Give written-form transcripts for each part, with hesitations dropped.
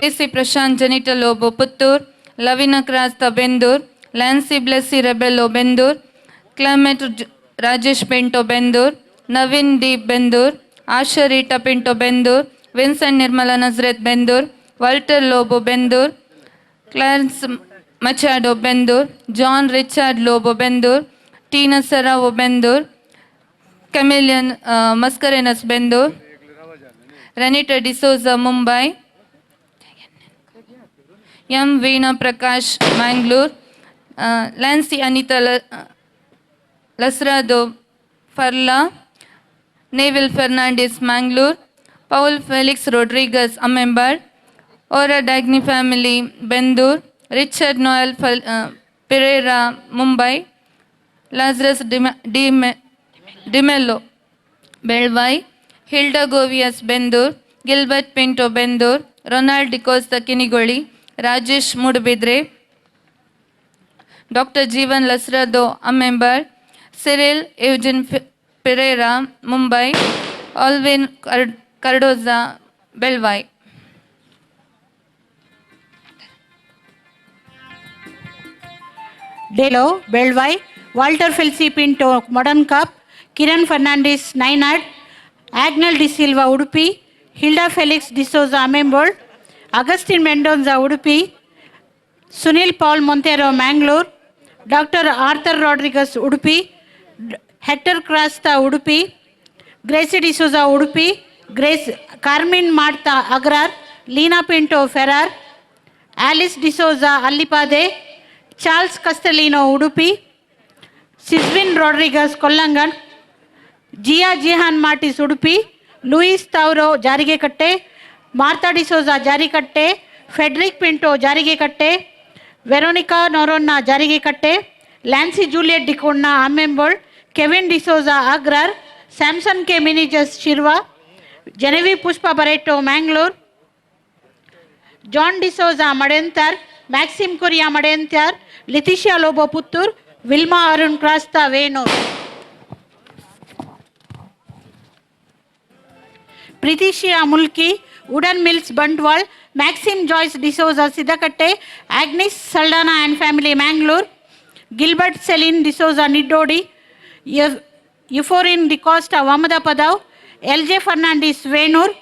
AC Prashanth ಜೆನಿಟಲ್ Lobo Puttur, Lavina Crasta Bendur, Lancy Blessy Rebello Bendur, Clement Rajesh Pinto Bendur, Naveen D Bendur, Asha Rita Pinto Bendur, Vincent Nirmala Nazareth Bendur, Walter Lobo Bendur, Clarence Machado Bendur, John Richard Lobo Bendur, Tina Sarao Bendur, ಕೆಮಿಲಿಯನ್ Mascarenhas Bendur, Renita D'Souza Mumbai, M Veena Prakash Mangalore, Lancy Anita Lasrado Farla, Neville Fernandes Mangalore, Paul Felix Rodrigues Amembal, ಓರಾ ಡ್ಯಾಗ್ನಿ family Bendur, Richard Noel Pereira Mumbai, ಲಾಜ್ರಸ್ D'Mello Belvai, Hilda Goveas Bendur, Gilbert Pinto Bendur, Ronald D'Costa Kinnigoli, Rajesh Moodbidri, doctor Jeevan Lasrado Amembar, Cyril Eugene Pereira Mumbai, Alvin Cardoza Belvai. ಡೇಲೋ Belvai, Walter Felcy Pinto Modankap, Kiran Fernandes Nainad, Agnel D'Silva Udupi, Hilda Felix D'Souza Amembal, Augustine Mendonca Udupi, Sunil Paul Monteiro Mangalore, doctor Arthur Rodrigues Udupi, Hector Crasta Udupi, Gracy D'Souza Udupi, Grace Carmine Martha Agrar, Leena Pinto Ferar, Alice D'Souza Allipade, Charles ಕಸ್ಟಲಿನೋ Udupi, ಸಿಸ್ವಿನ್ Rodrigues Kollangan, ಜಿಯಾ ಜಿಹಾನ್ Martis Udupi, Louis Tauro Jarigekatte, Martha D'Souza Jarikatte, Fedric Pinto Jarigekatte, Veronica Noronha Jarigekatte, Lancy Juliet D'Cunha Amembal, Kevin D'Souza Agrar, Samson K Menezes Shirva, ಜೆನೆವಿ Pushpa Barretto Mangalore, John D'Souza Madanthyar, Maxim Correa Madanthyar, Leticia Lobo Puttur, Wilma Arun Crasta Venur, ಪ್ರೀತಿಶಿಯಾ Mulki, wooden mills Bantwal, Maxim Joyce D'Souza Siddakatte, Agnes Saldanha and family Mangalore, Gilbert Celine D'Souza Niddodi, ಯುಫೋರಿನ್ D'Costa ವಾಮದ ಪದಾವ್, L J Fernandes Venur,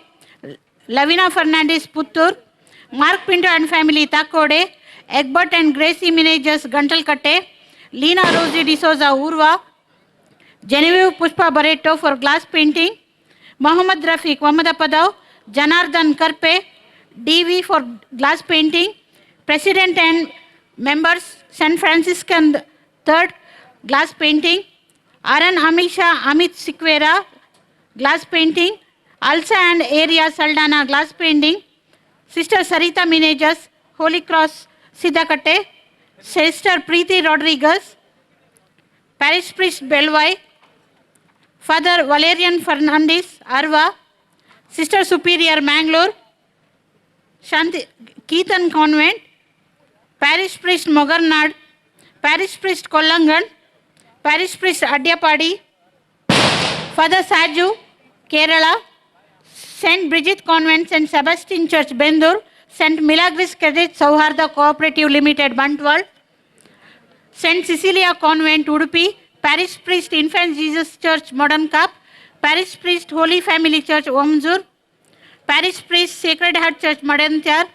Lavina Fernandes Puttur, Mark Pinto and family Takode, Egbert and Gracy Menezes Gantalkatte, Leena Rosy D'Souza Urwa, Genevieve Pushpa Barretto for glass painting, Mohammed Rafiq Vamada Padav, Janardan Karpe, D V. For glass painting, president and members saint Franciscan third glass painting, Aaron Amisha Amit Sequeira glass painting, Alsa and Aria Saldanha glass painting, sister Sarita Menezes holy cross Siddakatte, sister Preethi Rodrigues, parish priest Belvai, father Valerian Fernandes Arva, sister superior Mangalore, Shanti Keetan convent, parish priest Mogarnad, parish priest Kollangan, parish priest Adyapadi, father Saju Kerala, saint Bridget convent, saint Sebastian church Bendur, saint Milagres credit Souharda cooperative limited Bantwal, saint Cecilia convent Udupi, parish priest infant Jesus church Modankap, parish priest holy family church Omzoor, parish priest sacred heart church Madanthyar,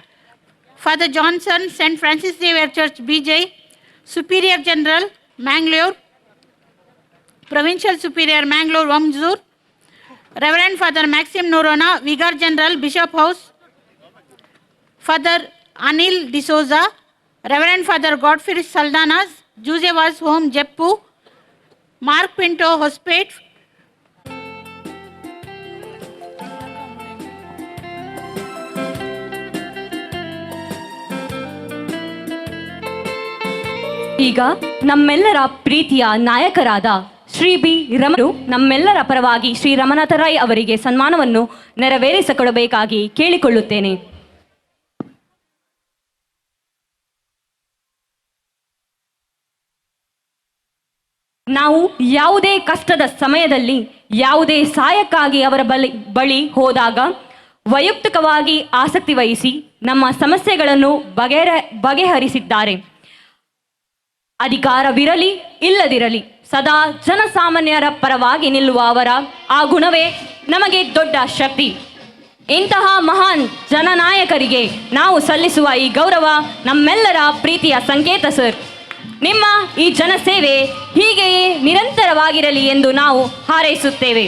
father Johnson saint Francis Xavier church Bijai, superior general Mangalore, provincial superior Mangalore Omzoor, reverend father Maxim Noronha vicar general bishop house, father Anil D'Souza, reverend father Godfrey Saldanhas ಜೂಜೆವಾಸ್ home Jeppu, Mark Pinto Hospet, ಈಗ ನಮ್ಮೆಲ್ಲರ ಪ್ರೀತಿಯ ನಾಯಕರಾದ Shri B ರಮರು ನಮ್ಮೆಲ್ಲರ ಪರವಾಗಿ ಶ್ರೀ ರಮನಾಥ ರಾಯ್ ಅವರಿಗೆ ಸನ್ಮಾನವನ್ನು ನೆರವೇರಿಸಿಕೊಡಬೇಕಾಗಿ ಕೇಳಿಕೊಳ್ಳುತ್ತೇನೆ. ನಾವು ಯಾವುದೇ ಕಷ್ಟದ ಸಮಯದಲ್ಲಿ ಯಾವುದೇ ಸಹಾಯಕ್ಕಾಗಿ ಅವರ ಬಳಿ ಹೋದಾಗ ವೈಯಕ್ತಿಕವಾಗಿ ಆಸಕ್ತಿ ವಹಿಸಿ ನಮ್ಮ ಸಮಸ್ಯೆಗಳನ್ನು ಬಗೆಹರಿಸಿದ್ದಾರೆ. ಅಧಿಕಾರವಿರಲಿ ಇಲ್ಲದಿರಲಿ ಸದಾ ಜನಸಾಮಾನ್ಯರ ಪರವಾಗಿ ನಿಲ್ಲುವ ಅವರ ಆ ಗುಣವೇ ನಮಗೆ ದೊಡ್ಡ ಶಕ್ತಿ. ಇಂತಹ ಮಹಾನ್ ಜನನಾಯಕರಿಗೆ ನಾವು ಸಲ್ಲಿಸುವ ಈ ಗೌರವ ನಮ್ಮೆಲ್ಲರ ಪ್ರೀತಿಯ ಸಂಕೇತ ಸರ್. ನಿಮ್ಮ ಈ ಜನಸೇವೆ ಹೀಗೆಯೇ ನಿರಂತರವಾಗಿರಲಿ ಎಂದು ನಾವು ಹಾರೈಸುತ್ತೇವೆ.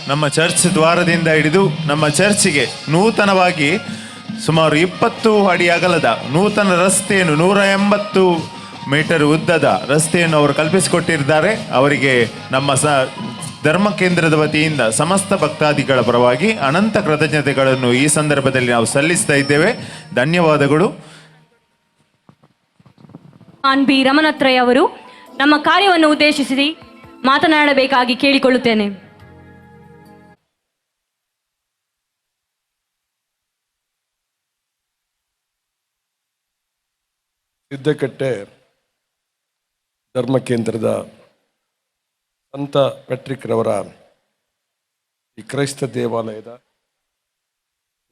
ನಮ್ಮ ಚರ್ಚ್ ದ್ವಾರದಿಂದ ಹಿಡಿದು ನಮ್ಮ ಚರ್ಚಿಗೆ ನೂತನವಾಗಿ ಸುಮಾರು 20 ಅಡಿ ಅಗಲದ ನೂತನ ರಸ್ತೆಯನ್ನು 180 ಮೀಟರ್ ಉದ್ದದ ರಸ್ತೆಯನ್ನು ಅವರು ಕಲ್ಪಿಸಿಕೊಟ್ಟಿದ್ದಾರೆ. ಅವರಿಗೆ ನಮ್ಮ ಧರ್ಮ ಕೇಂದ್ರದ ವತಿಯಿಂದ ಸಮಸ್ತ ಭಕ್ತಾದಿಗಳ ಪರವಾಗಿ ಅನಂತ ಕೃತಜ್ಞತೆಗಳನ್ನು ಈ ಸಂದರ್ಭದಲ್ಲಿ ನಾವು ಸಲ್ಲಿಸ್ತಾ ಇದ್ದೇವೆ. ಧನ್ಯವಾದಗಳು. ಬಿ ರಮಣತ್ರಯ್ ಅವರು ನಮ್ಮ ಕಾರ್ಯವನ್ನು ಉದ್ದೇಶಿಸಿ ಮಾತನಾಡಬೇಕಾಗಿ ಕೇಳಿಕೊಳ್ಳುತ್ತೇನೆ. ಸಿದ್ದಕಟ್ಟೆ ಧರ್ಮ ಕೇಂದ್ರದ ಸಂತ ಪೆಟ್ರಿಕ್ ರವರ ಈ ಕ್ರೈಸ್ತ ದೇವಾಲಯದ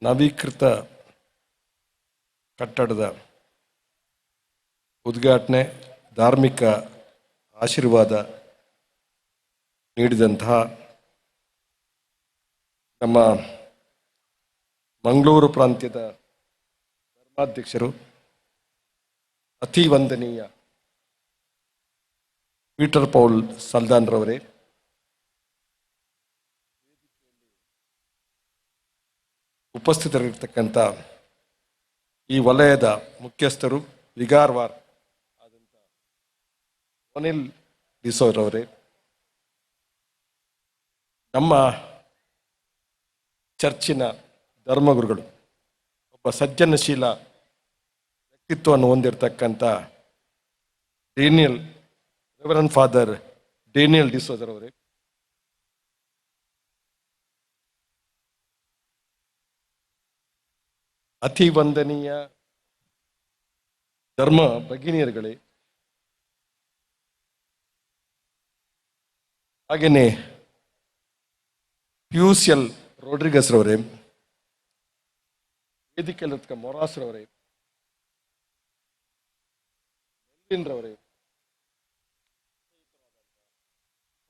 ನವೀಕೃತ ಕಟ್ಟಡದ ಉದ್ಘಾಟನೆ, ಧಾರ್ಮಿಕ ಆಶೀರ್ವಾದ ನೀಡಿದಂತಹ ನಮ್ಮ ಮಂಗಳೂರು ಪ್ರಾಂತ್ಯದ ಧರ್ಮಾಧ್ಯಕ್ಷರು, ಅತಿ ವಂದನೀಯ ಪೀಟರ್ ಪೌಲ್ ಸಲ್ದಾನ್ ರವರೇ, ಉಪಸ್ಥಿತರಿರ್ತಕ್ಕಂಥ ಈ ವಲಯದ ಮುಖ್ಯಸ್ಥರು, ವಿಗಾರ್ವಾರ್ ಆದಂಥ ಅನಿಲ್ ಡಿಸೋರವರೇ, ನಮ್ಮ ಚರ್ಚಿನ ಧರ್ಮಗುರುಗಳು, ಒಬ್ಬ ಸಜ್ಜನಶೀಲ ವ್ಯಕ್ತಿತ್ವವನ್ನು ಹೊಂದಿರತಕ್ಕಂಥ ರೆವರೆಂಡ್ ಫಾದರ್ ಡೇನಿಯಲ್ ಡಿಸೋಜರ್ ಅವರೇ, ಅತಿ ವಂದನೀಯ ಧರ್ಮ ಭಗಿನಿಯರುಗಳೇ, ಹಾಗೆಯೇ ಪ್ಯೂಸಿಯಲ್ ರೋಡ್ರಿಗಸ್ ರವರೇ, ವೇದಿಕೆಯಲ್ಲಿರ್ತಕ್ಕ ಮೊರಾಸ್ ರವರೇ, ರವರೇ,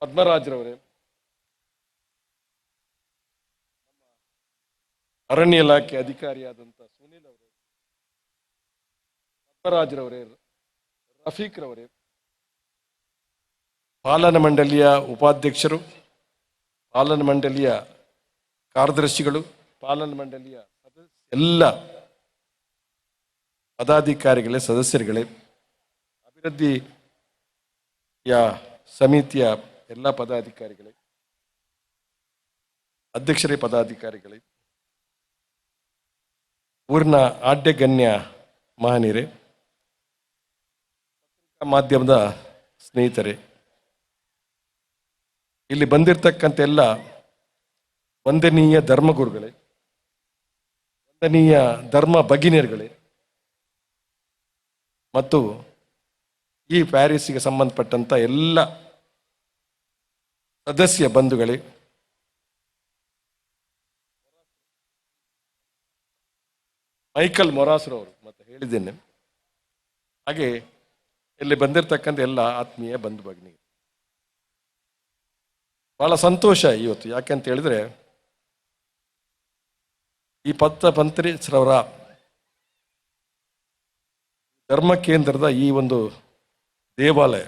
ಪದ್ಮರಾಜ್ ರವರೇ, ಅರಣ್ಯ ಇಲಾಖೆ ಅಧಿಕಾರಿಯಾದಂಥ ಸುನಿಲ್ ಅವರೇ, ಪದ್ಮರಾಜ್ ರವರೇ, ರಫೀಕ್ ರವರೇ, ಪಾಲನಾ ಮಂಡಳಿಯ ಉಪಾಧ್ಯಕ್ಷರು, ಪಾಲನಾ ಮಂಡಳಿಯ ಕಾರ್ಯದರ್ಶಿಗಳು, ಪಾಲನಾ ಮಂಡಳಿಯ ಎಲ್ಲ ಪದಾಧಿಕಾರಿಗಳೇ, ಸದಸ್ಯರುಗಳೇ, ಅಭಿವೃದ್ಧಿಯ ಸಮಿತಿಯ ಎಲ್ಲ ಪದಾಧಿಕಾರಿಗಳೇ, ಅಧ್ಯಕ್ಷರೇ, ಪದಾಧಿಕಾರಿಗಳೇ, ಊರಿನ ಆಡ್ಯಗಣ್ಯ ಮಹನೀಯರೇ, ಮಾಧ್ಯಮದ ಸ್ನೇಹಿತರೇ, ಇಲ್ಲಿ ಬಂದಿರತಕ್ಕಂಥ ಎಲ್ಲ ವಂದನೀಯ ಧರ್ಮಗುರುಗಳೇ, ವಂದನೀಯ ಧರ್ಮ ಭಗಿನಿಯರುಗಳೇ ಮತ್ತು ಈ ಪ್ಯಾರಿಸ್ಗೆ ಸಂಬಂಧಪಟ್ಟಂಥ ಎಲ್ಲ ಸದಸ್ಯ ಬಂಧುಗಳೇ, ಮೈಕಲ್ ಮೊರಾಸ್ರವರು ಮತ್ತೆ ಹೇಳಿದ್ದೇನೆ, ಹಾಗೆ ಇಲ್ಲಿ ಬಂದಿರತಕ್ಕಂಥ ಎಲ್ಲ ಆತ್ಮೀಯ ಬಂಧು ಭಗಿನಿಗೆ ಬಹಳ ಸಂತೋಷ ಇವತ್ತು. ಯಾಕೆಂತ ಹೇಳಿದ್ರೆ ಈ ಪಂತ್ರಿರವರ ಧರ್ಮ ಕೇಂದ್ರದ ಈ ಒಂದು ದೇವಾಲಯ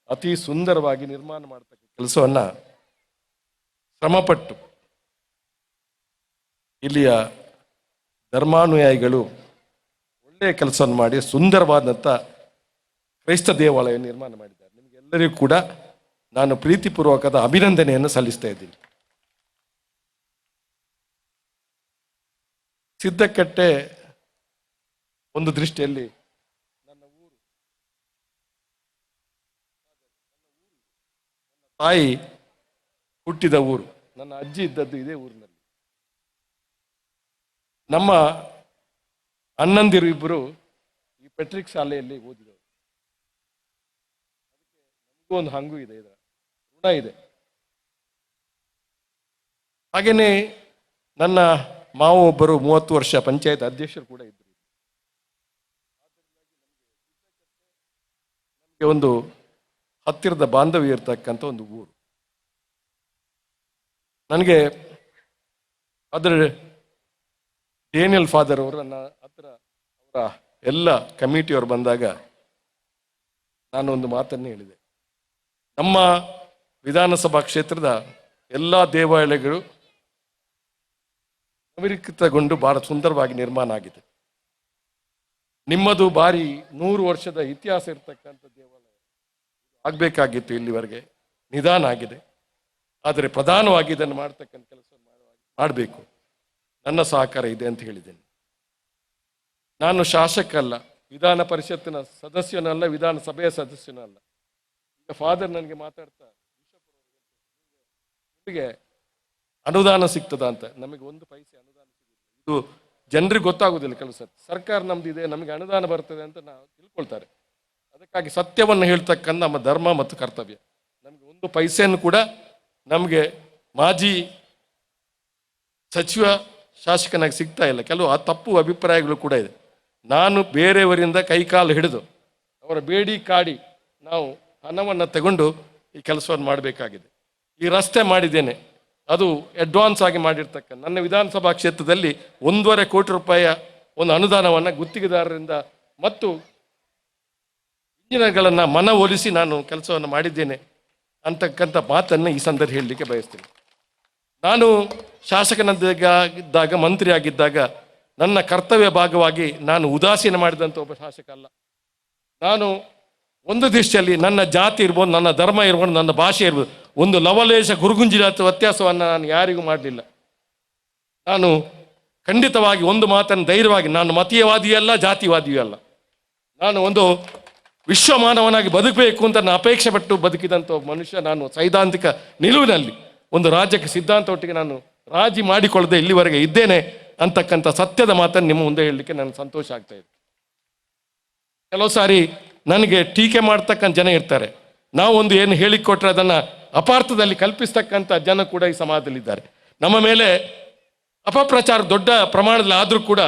ಅತಿ ಸುಂದರವಾಗಿ ನಿರ್ಮಾಣ ಮಾಡತಕ್ಕ ಕೆಲಸವನ್ನ ಶ್ರಮಪಟ್ಟು ಇಲ್ಲಿಯ ಧರ್ಮಾನುಯಾಯಿಗಳು ಒಳ್ಳೆಯ ಕೆಲಸವನ್ನು ಮಾಡಿ ಸುಂದರವಾದಂಥ ಕ್ರೈಸ್ತ ದೇವಾಲಯ ನಿರ್ಮಾಣ ಮಾಡಿದ್ದಾರೆ. ನಿಮಗೆಲ್ಲರಿಗೂ ಕೂಡ ನಾನು ಪ್ರೀತಿಪೂರ್ವಕದ ಅಭಿನಂದನೆಯನ್ನು ಸಲ್ಲಿಸ್ತಾ ಇದ್ದೀನಿ. ಸಿದ್ದಕಟ್ಟೆ ಒಂದು ದೃಷ್ಟಿಯಲ್ಲಿ ನನ್ನ ಊರು, ತಾಯಿ ಹುಟ್ಟಿದ ಊರು, ನನ್ನ ಅಜ್ಜಿ ಇದ್ದದ್ದು ಇದೇ ಊರಿನಲ್ಲಿ. ನಮ್ಮ ಅಣ್ಣಂದಿರು ಇಬ್ಬರು ಈ ಪೆಟ್ರಿಕ್ ಶಾಲೆಯಲ್ಲಿ ಓದಿದವರು. ನಮಗೂ ಒಂದು ಹಂಗು ಇದೆ, ಇದರ ಋಣ ಇದೆ. ಹಾಗೆಯೇ ನನ್ನ ಮಾವ ಒಬ್ಬರು 30 ವರ್ಷ ಪಂಚಾಯತ್ ಅಧ್ಯಕ್ಷರು ಕೂಡ ಇದ್ದರು. ನಮಗೆ ಒಂದು ಹತ್ತಿರದ ಬಾಂಧವ್ಯ ಇರತಕ್ಕಂಥ ಒಂದು ಊರು. ನನಗೆ ಅದರ ಡೇನಿಯಲ್ ಫಾದರ್ ಅವರು ನನ್ನ ಹತ್ರ ಅವರ ಎಲ್ಲ ಕಮಿಟಿಯವರು ಬಂದಾಗ ನಾನೊಂದು ಮಾತನ್ನು ಹೇಳಿದೆ. ನಮ್ಮ ವಿಧಾನಸಭಾ ಕ್ಷೇತ್ರದ ಎಲ್ಲ ದೇವಾಲಯಗಳು ನವೀಕೃತಗೊಂಡು ಬಹಳ ಸುಂದರವಾಗಿ ನಿರ್ಮಾಣ ಆಗಿದೆ. ನಿಮ್ಮದು ಬಾರಿ 100 ವರ್ಷದ ಇತಿಹಾಸ ಇರತಕ್ಕಂಥ ದೇವಾಲಯ ಆಗಬೇಕಾಗಿತ್ತು, ಇಲ್ಲಿವರೆಗೆ ನಿಧಾನ ಆಗಿದೆ. ಆದರೆ ಪ್ರಧಾನವಾಗಿ ಇದನ್ನು ಮಾಡ್ತಕ್ಕಂಥ ಕೆಲಸ ಮಾಡಬೇಕು, ನನ್ನ ಸಹಕಾರ ಇದೆ ಅಂತ ಹೇಳಿದ್ದೇನೆ. ನಾನು ಶಾಸಕ ಅಲ್ಲ, ವಿಧಾನ ಪರಿಷತ್ತಿನ ಸದಸ್ಯನಲ್ಲ, ವಿಧಾನಸಭೆಯ ಸದಸ್ಯನಲ್ಲ. ಈಗ ಫಾದರ್ ನನಗೆ ಮಾತಾಡ್ತಾ ನಿಮಗೆ ಅನುದಾನ ಸಿಗ್ತದ ಅಂತ. ನಮಗೆ 1 ಪೈಸೆ ಅನುದಾನ ಸಿಗುದಿಲ್ಲ. ಇದು ಜನರಿಗೆ ಗೊತ್ತಾಗುದಿಲ್ಲ. ಕೆಲಸ ಸರ್ಕಾರ ನಮ್ದಿದೆ, ನಮಗೆ ಅನುದಾನ ಬರ್ತದೆ ಅಂತ ನಾವು ತಿಳ್ಕೊಳ್ತಾರೆ. ಅದಕ್ಕಾಗಿ ಸತ್ಯವನ್ನು ಹೇಳ್ತಕ್ಕಂಥ ನಮ್ಮ ಧರ್ಮ ಮತ್ತು ಕರ್ತವ್ಯ. ನಮಗೆ 1 ಪೈಸೆಯನ್ನು ಕೂಡ ನಮಗೆ ಮಾಜಿ ಸಚಿವ ಶಾಸಕನಾಗಿ ಸಿಗ್ತಾ ಇಲ್ಲ. ಕೆಲವು ಆ ತಪ್ಪು ಅಭಿಪ್ರಾಯಗಳು ಕೂಡ ಇದೆ. ನಾನು ಬೇರೆಯವರಿಂದ ಕೈಕಾಲು ಹಿಡಿದು ಅವರ ಬೇಡಿ ಕಾಡಿ ನಾವು ಹಣವನ್ನು ತಗೊಂಡು ಈ ಕೆಲಸವನ್ನು ಮಾಡಬೇಕಾಗಿದೆ. ಈ ರಸ್ತೆ ಮಾಡಿದ್ದೇನೆ, ಅದು ಅಡ್ವಾನ್ಸ್ ಆಗಿ ಮಾಡಿರ್ತಕ್ಕ ನನ್ನ ವಿಧಾನಸಭಾ ಕ್ಷೇತ್ರದಲ್ಲಿ 1.5 ಕೋಟಿ ರೂಪಾಯಿಯ ಒಂದು ಅನುದಾನವನ್ನು ಗುತ್ತಿಗೆದಾರರಿಂದ ಮತ್ತು ಇಂಜಿನಿಯರ್ಗಳನ್ನು ಮನವೊಲಿಸಿ ನಾನು ಕೆಲಸವನ್ನು ಮಾಡಿದ್ದೇನೆ ಅಂತಕ್ಕಂಥ ಮಾತನ್ನು ಈ ಸಂದರ್ಭ ಹೇಳಲಿಕ್ಕೆ ಬಯಸ್ತೀನಿ. ನಾನು ಶಾಸಕನಾಗಿದ್ದಾಗ, ಮಂತ್ರಿ ಆಗಿದ್ದಾಗ ನನ್ನ ಕರ್ತವ್ಯ ಭಾಗವಾಗಿ ನಾನು ಉದಾಸೀನ ಮಾಡಿದಂಥ ಒಬ್ಬ ಶಾಸಕ ಅಲ್ಲ. ನಾನು ಒಂದು ದೃಷ್ಟಿಯಲ್ಲಿ ನನ್ನ ಜಾತಿ ಇರ್ಬೋದು, ನನ್ನ ಧರ್ಮ ಇರ್ಬೋದು, ನನ್ನ ಭಾಷೆ ಇರ್ಬೋದು, ಒಂದು ಲವಲೇಶ ಗುರುಗುಂಜಿನ ವ್ಯತ್ಯಾಸವನ್ನು ನಾನು ಯಾರಿಗೂ ಮಾಡಲಿಲ್ಲ. ನಾನು ಖಂಡಿತವಾಗಿ ಒಂದು ಮಾತನ್ನು ಧೈರ್ಯವಾಗಿ, ನಾನು ಮತೀಯವಾದಿಯಲ್ಲ, ಜಾತಿವಾದಿಯೂ ಅಲ್ಲ. ನಾನು ಒಂದು ವಿಶ್ವಮಾನವನಾಗಿ ಬದುಕಬೇಕು ಅಂತ ನಾನು ಅಪೇಕ್ಷೆ ಪಟ್ಟು ಬದುಕಿದಂಥ ಒಬ್ಬ ಮನುಷ್ಯ. ನಾನು ಸೈದ್ಧಾಂತಿಕ ನಿಲುವಿನಲ್ಲಿ ಒಂದು ರಾಜ್ಯಕ್ಕೆ ಸಿದ್ಧಾಂತವೊಟ್ಟಿಗೆ ನಾನು ರಾಜಿ ಮಾಡಿಕೊಳ್ಳದೆ ಇಲ್ಲಿವರೆಗೆ ಇದ್ದೇನೆ ಅಂತಕ್ಕಂಥ ಸತ್ಯದ ಮಾತನ್ನು ನಿಮ್ಮ ಮುಂದೆ ಹೇಳಲಿಕ್ಕೆ ನನಗೆ ಸಂತೋಷ ಆಗ್ತಾ ಇದೆ. ಕೆಲವು ಸಾರಿ ನನಗೆ ಟೀಕೆ ಮಾಡ್ತಕ್ಕಂಥ ಜನ ಇರ್ತಾರೆ. ನಾವು ಒಂದು ಏನು ಹೇಳಿಕೊಟ್ರೆ ಅದನ್ನು ಅಪಾರ್ಥದಲ್ಲಿ ಕಲ್ಪಿಸ್ತಕ್ಕಂಥ ಜನ ಕೂಡ ಈ ಸಮಾಜದಲ್ಲಿದ್ದಾರೆ. ನಮ್ಮ ಮೇಲೆ ಅಪಪ್ರಚಾರ ದೊಡ್ಡ ಪ್ರಮಾಣದಲ್ಲಿ ಆದರೂ ಕೂಡ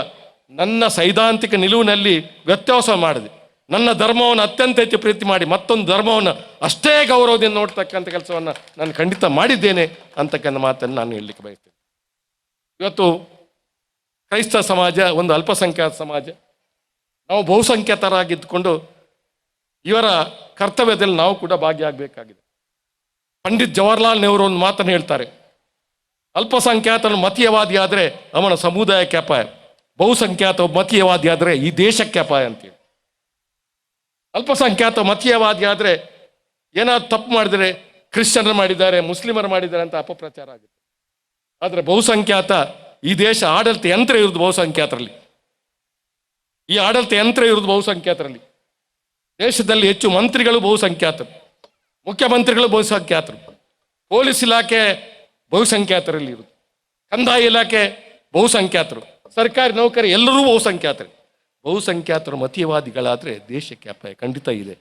ನನ್ನ ಸೈದ್ಧಾಂತಿಕ ನಿಲುವಿನಲ್ಲಿ ವ್ಯತ್ಯಾಸ ಮಾಡಿದೆ. ನನ್ನ ಧರ್ಮವನ್ನು ಅತ್ಯಂತ ಹೆಚ್ಚು ಪ್ರೀತಿ ಮಾಡಿ ಮತ್ತೊಂದು ಧರ್ಮವನ್ನು ಅಷ್ಟೇ ಗೌರವದಿಂದ ನೋಡ್ತಕ್ಕಂಥ ಕೆಲಸವನ್ನು ನಾನು ಖಂಡಿತ ಮಾಡಿದ್ದೇನೆ ಅಂತಕ್ಕಂಥ ಮಾತನ್ನು ನಾನು ಹೇಳಲಿಕ್ಕೆ ಬಯಸ್ತೇನೆ. ಇವತ್ತು ಕ್ರೈಸ್ತ ಸಮಾಜ ಒಂದು ಅಲ್ಪಸಂಖ್ಯಾತ ಸಮಾಜ. ನಾವು ಬಹುಸಂಖ್ಯಾತರಾಗಿದ್ದುಕೊಂಡು ಇವರ ಕರ್ತವ್ಯದಲ್ಲಿ ನಾವು ಕೂಡ ಭಾಗಿಯಾಗಬೇಕಾಗಿದೆ. ಪಂಡಿತ್ ಜವಾಹರ್ಲಾಲ್ ನೆಹರು ಒಂದು ಮಾತನ್ನು ಹೇಳ್ತಾರೆ, ಅಲ್ಪಸಂಖ್ಯಾತನು ಮತೀಯವಾದಿ ಆದರೆ ಅವನ ಸಮುದಾಯಕ್ಕೆ ಅಪಾಯ, ಬಹುಸಂಖ್ಯಾತ ಮತೀಯವಾದಿ ಆದರೆ ಈ ದೇಶಕ್ಕೆ ಅಪಾಯ ಅಂತೇಳಿ. ಅಲ್ಪಸಂಖ್ಯಾತ ಮತೀಯವಾದಿ ಆದರೆ ಏನಾದ್ರು ತಪ್ಪು ಮಾಡಿದರೆ ಕ್ರಿಶ್ಚಿಯನ್ರು ಮಾಡಿದ್ದಾರೆ, ಮುಸ್ಲಿಮರು ಮಾಡಿದ್ದಾರೆ ಅಂತ ಅಪಪ್ರಚಾರ ಆಗುತ್ತೆ. ಆದರೆ ಬಹುಸಂಖ್ಯಾತ ಈ ದೇಶ ಆಡಳಿತ ಯಂತ್ರ ಇರುವುದು ಬಹುಸಂಖ್ಯಾತರಲ್ಲಿ. ಈ ಆಡಳಿತ ಯಂತ್ರ ಇರುವುದು ಬಹುಸಂಖ್ಯಾತರಲ್ಲಿ. ದೇಶದಲ್ಲಿ ಹೆಚ್ಚು ಮಂತ್ರಿಗಳು ಬಹುಸಂಖ್ಯಾತರು, ಮುಖ್ಯಮಂತ್ರಿಗಳು ಬಹುಸಂಖ್ಯಾತರು, ಪೊಲೀಸ್ ಇಲಾಖೆ ಬಹುಸಂಖ್ಯಾತರಲ್ಲಿ ಇರುವುದು, ಕಂದಾಯ ಇಲಾಖೆ ಬಹುಸಂಖ್ಯಾತರು, ಸರ್ಕಾರಿ ನೌಕರಿ ಎಲ್ಲರೂ ಬಹುಸಂಖ್ಯಾತರು. ಬಹುಸಂಖ್ಯಾತರು ಮತೀಯವಾದಿಗಳಾದರೆ ದೇಶಕ್ಕೆ ಅಪಾಯ ಖಂಡಿತ ಇದೆ.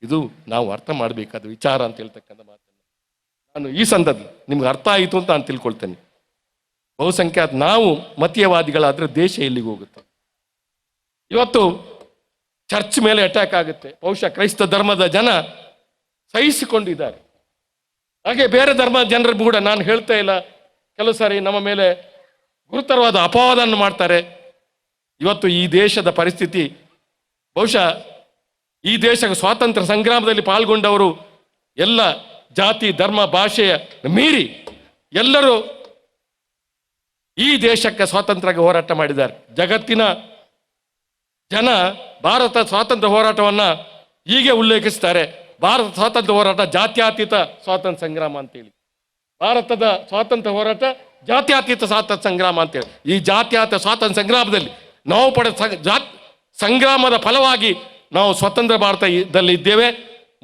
ಇದು ನಾವು ಅರ್ಥ ಮಾಡಬೇಕಾದ ವಿಚಾರ ಅಂತ ಹೇಳ್ತಕ್ಕಂಥ ಮಾತನ್ನು ನಾನು ಈ ಸಂದರ್ಭದಲ್ಲಿ ನಿಮ್ಗೆ ಅರ್ಥ ಆಯಿತು ಅಂತ ನಾನು ತಿಳ್ಕೊಳ್ತೇನೆ. ಬಹುಸಂಖ್ಯಾತ ನಾವು ಮತೀಯವಾದಿಗಳಾದರೆ ದೇಶ ಎಲ್ಲಿಗೆ ಹೋಗುತ್ತೆ? ಇವತ್ತು ಚರ್ಚ್ ಮೇಲೆ ಅಟ್ಯಾಕ್ ಆಗುತ್ತೆ, ಬಹುಶಃ ಕ್ರೈಸ್ತ ಧರ್ಮದ ಜನ ಸಹಿಸಿಕೊಂಡಿದ್ದಾರೆ. ಹಾಗೆ ಬೇರೆ ಧರ್ಮದ ಜನರು ಕೂಡ ನಾನು ಹೇಳ್ತಾ ಇಲ್ಲ, ಕೆಲವು ಸಾರಿ ನಮ್ಮ ಮೇಲೆ ಗುರುತರವಾದ ಅಪವಾದವನ್ನು ಮಾಡ್ತಾರೆ. ಇವತ್ತು ಈ ದೇಶದ ಪರಿಸ್ಥಿತಿ, ಬಹುಶಃ ಈ ದೇಶದ ಸ್ವಾತಂತ್ರ್ಯ ಸಂಗ್ರಾಮದಲ್ಲಿ ಪಾಲ್ಗೊಂಡವರು ಎಲ್ಲ ಜಾತಿ ಧರ್ಮ ಭಾಷೆಯ ಮೀರಿ ಎಲ್ಲರೂ ಈ ದೇಶಕ್ಕೆ ಸ್ವಾತಂತ್ರ್ಯಕ್ಕೆ ಹೋರಾಟ ಮಾಡಿದ್ದಾರೆ. ಜಗತ್ತಿನ ಜನ ಭಾರತ ಸ್ವಾತಂತ್ರ್ಯ ಹೋರಾಟವನ್ನು ಹೀಗೆ ಉಲ್ಲೇಖಿಸ್ತಾರೆ, ಭಾರತ ಸ್ವಾತಂತ್ರ್ಯ ಹೋರಾಟ ಜಾತ್ಯತೀತ ಸ್ವಾತಂತ್ರ್ಯ ಸಂಗ್ರಾಮ ಅಂತೇಳಿ. ಭಾರತದ ಸ್ವಾತಂತ್ರ್ಯ ಹೋರಾಟ ಜಾತ್ಯತೀತ ಸ್ವಾತಂತ್ರ್ಯ ಸಂಗ್ರಾಮ ಅಂತೇಳಿ. ಈ ಜಾತ್ಯತೀತ ಸ್ವಾತಂತ್ರ್ಯ ಸಂಗ್ರಾಮದಲ್ಲಿ ನಾವು ಪಡೆದ ಸಂಗ್ರಾಮದ ಫಲವಾಗಿ ನಾವು ಸ್ವತಂತ್ರ ಭಾರತದಲ್ಲಿ ಇದ್ದೇವೆ.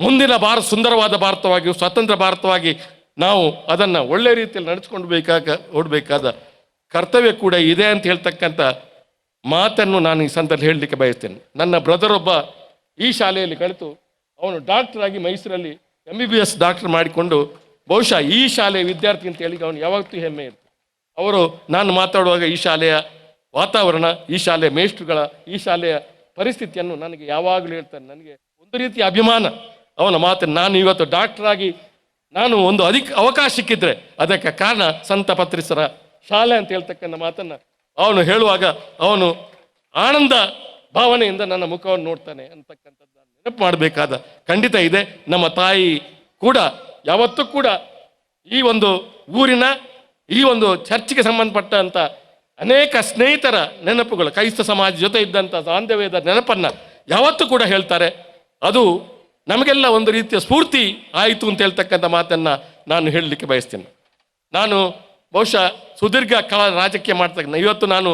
ಮುಂದಿನ ಭಾರತ ಸುಂದರವಾದ ಭಾರತವಾಗಿ ಸ್ವತಂತ್ರ ಭಾರತವಾಗಿ ನಾವು ಅದನ್ನು ಒಳ್ಳೆ ರೀತಿಯಲ್ಲಿ ನಡೆಸ್ಕೊಂಡು ಓಡಬೇಕಾದ ಕರ್ತವ್ಯ ಕೂಡ ಇದೆ ಅಂತ ಹೇಳ್ತಕ್ಕಂಥ ಮಾತನ್ನು ನಾನು ಈ ಸಂದರ್ಭದಲ್ಲಿ ಹೇಳಲಿಕ್ಕೆ ಬಯಸ್ತೇನೆ. ನನ್ನ ಬ್ರದರ್ ಒಬ್ಬ ಈ ಶಾಲೆಯಲ್ಲಿ ಕಲಿತು ಅವನು ಡಾಕ್ಟರ್ ಆಗಿ ಮೈಸೂರಲ್ಲಿ MBBS ಡಾಕ್ಟರ್ ಮಾಡಿಕೊಂಡು ಬಹುಶಃ ಈ ಶಾಲೆಯ ವಿದ್ಯಾರ್ಥಿ ಅಂತ ಹೇಳಿ ಅವನು ಯಾವತ್ತೂ ಹೆಮ್ಮೆ ಇರ್ತದೆ. ಅವರು ನಾನು ಮಾತಾಡುವಾಗ ಈ ಶಾಲೆಯ ವಾತಾವರಣ, ಈ ಶಾಲೆಯ ಮೇಷ್ಟ್ರುಗಳ, ಈ ಶಾಲೆಯ ಪರಿಸ್ಥಿತಿಯನ್ನು ನನಗೆ ಯಾವಾಗಲೂ ಹೇಳ್ತಾನೆ. ನನಗೆ ಒಂದು ರೀತಿಯ ಅಭಿಮಾನ ಅವನ ಮಾತನ್ನು. ನಾನು ಇವತ್ತು ಡಾಕ್ಟರ್ ಆಗಿ ನಾನು ಒಂದು ಅವಕಾಶ ಸಿಕ್ಕಿದ್ರೆ ಅದಕ್ಕೆ ಕಾರಣ ಸಂತ ಪತ್ರಿಸರ ಶಾಲೆ ಅಂತ ಹೇಳ್ತಕ್ಕಂಥ ಮಾತನ್ನು ಅವನು ಹೇಳುವಾಗ ಅವನು ಆನಂದ ಭಾವನೆಯಿಂದ ನನ್ನ ಮುಖವನ್ನು ನೋಡ್ತಾನೆ ಅಂತಕ್ಕಂಥದ್ದು ನೆನಪು ಮಾಡಬೇಕಾದ ಖಂಡಿತ ಇದೆ. ನಮ್ಮ ತಾಯಿ ಕೂಡ ಯಾವತ್ತೂ ಕೂಡ ಈ ಒಂದು ಊರಿನ ಈ ಒಂದು ಚರ್ಚ್ಗೆ ಸಂಬಂಧಪಟ್ಟಂಥ ಅನೇಕ ಸ್ನೇಹಿತರ ನೆನಪುಗಳು, ಕ್ರೈಸ್ತ ಸಮಾಜ ಜೊತೆ ಇದ್ದಂಥ ಬಾಂಧವ್ಯದ ನೆನಪನ್ನು ಯಾವತ್ತೂ ಕೂಡ ಹೇಳ್ತಾರೆ. ಅದು ನಮಗೆಲ್ಲ ಒಂದು ರೀತಿಯ ಸ್ಫೂರ್ತಿ ಆಯಿತು ಅಂತ ಹೇಳ್ತಕ್ಕಂಥ ಮಾತನ್ನು ನಾನು ಹೇಳಲಿಕ್ಕೆ ಬಯಸ್ತೇನೆ. ನಾನು ಬಹುಶಃ ಸುದೀರ್ಘ ಕಾಲ ರಾಜಕೀಯ ಮಾಡ್ತಕ್ಕಂಥ ಇವತ್ತು ನಾನು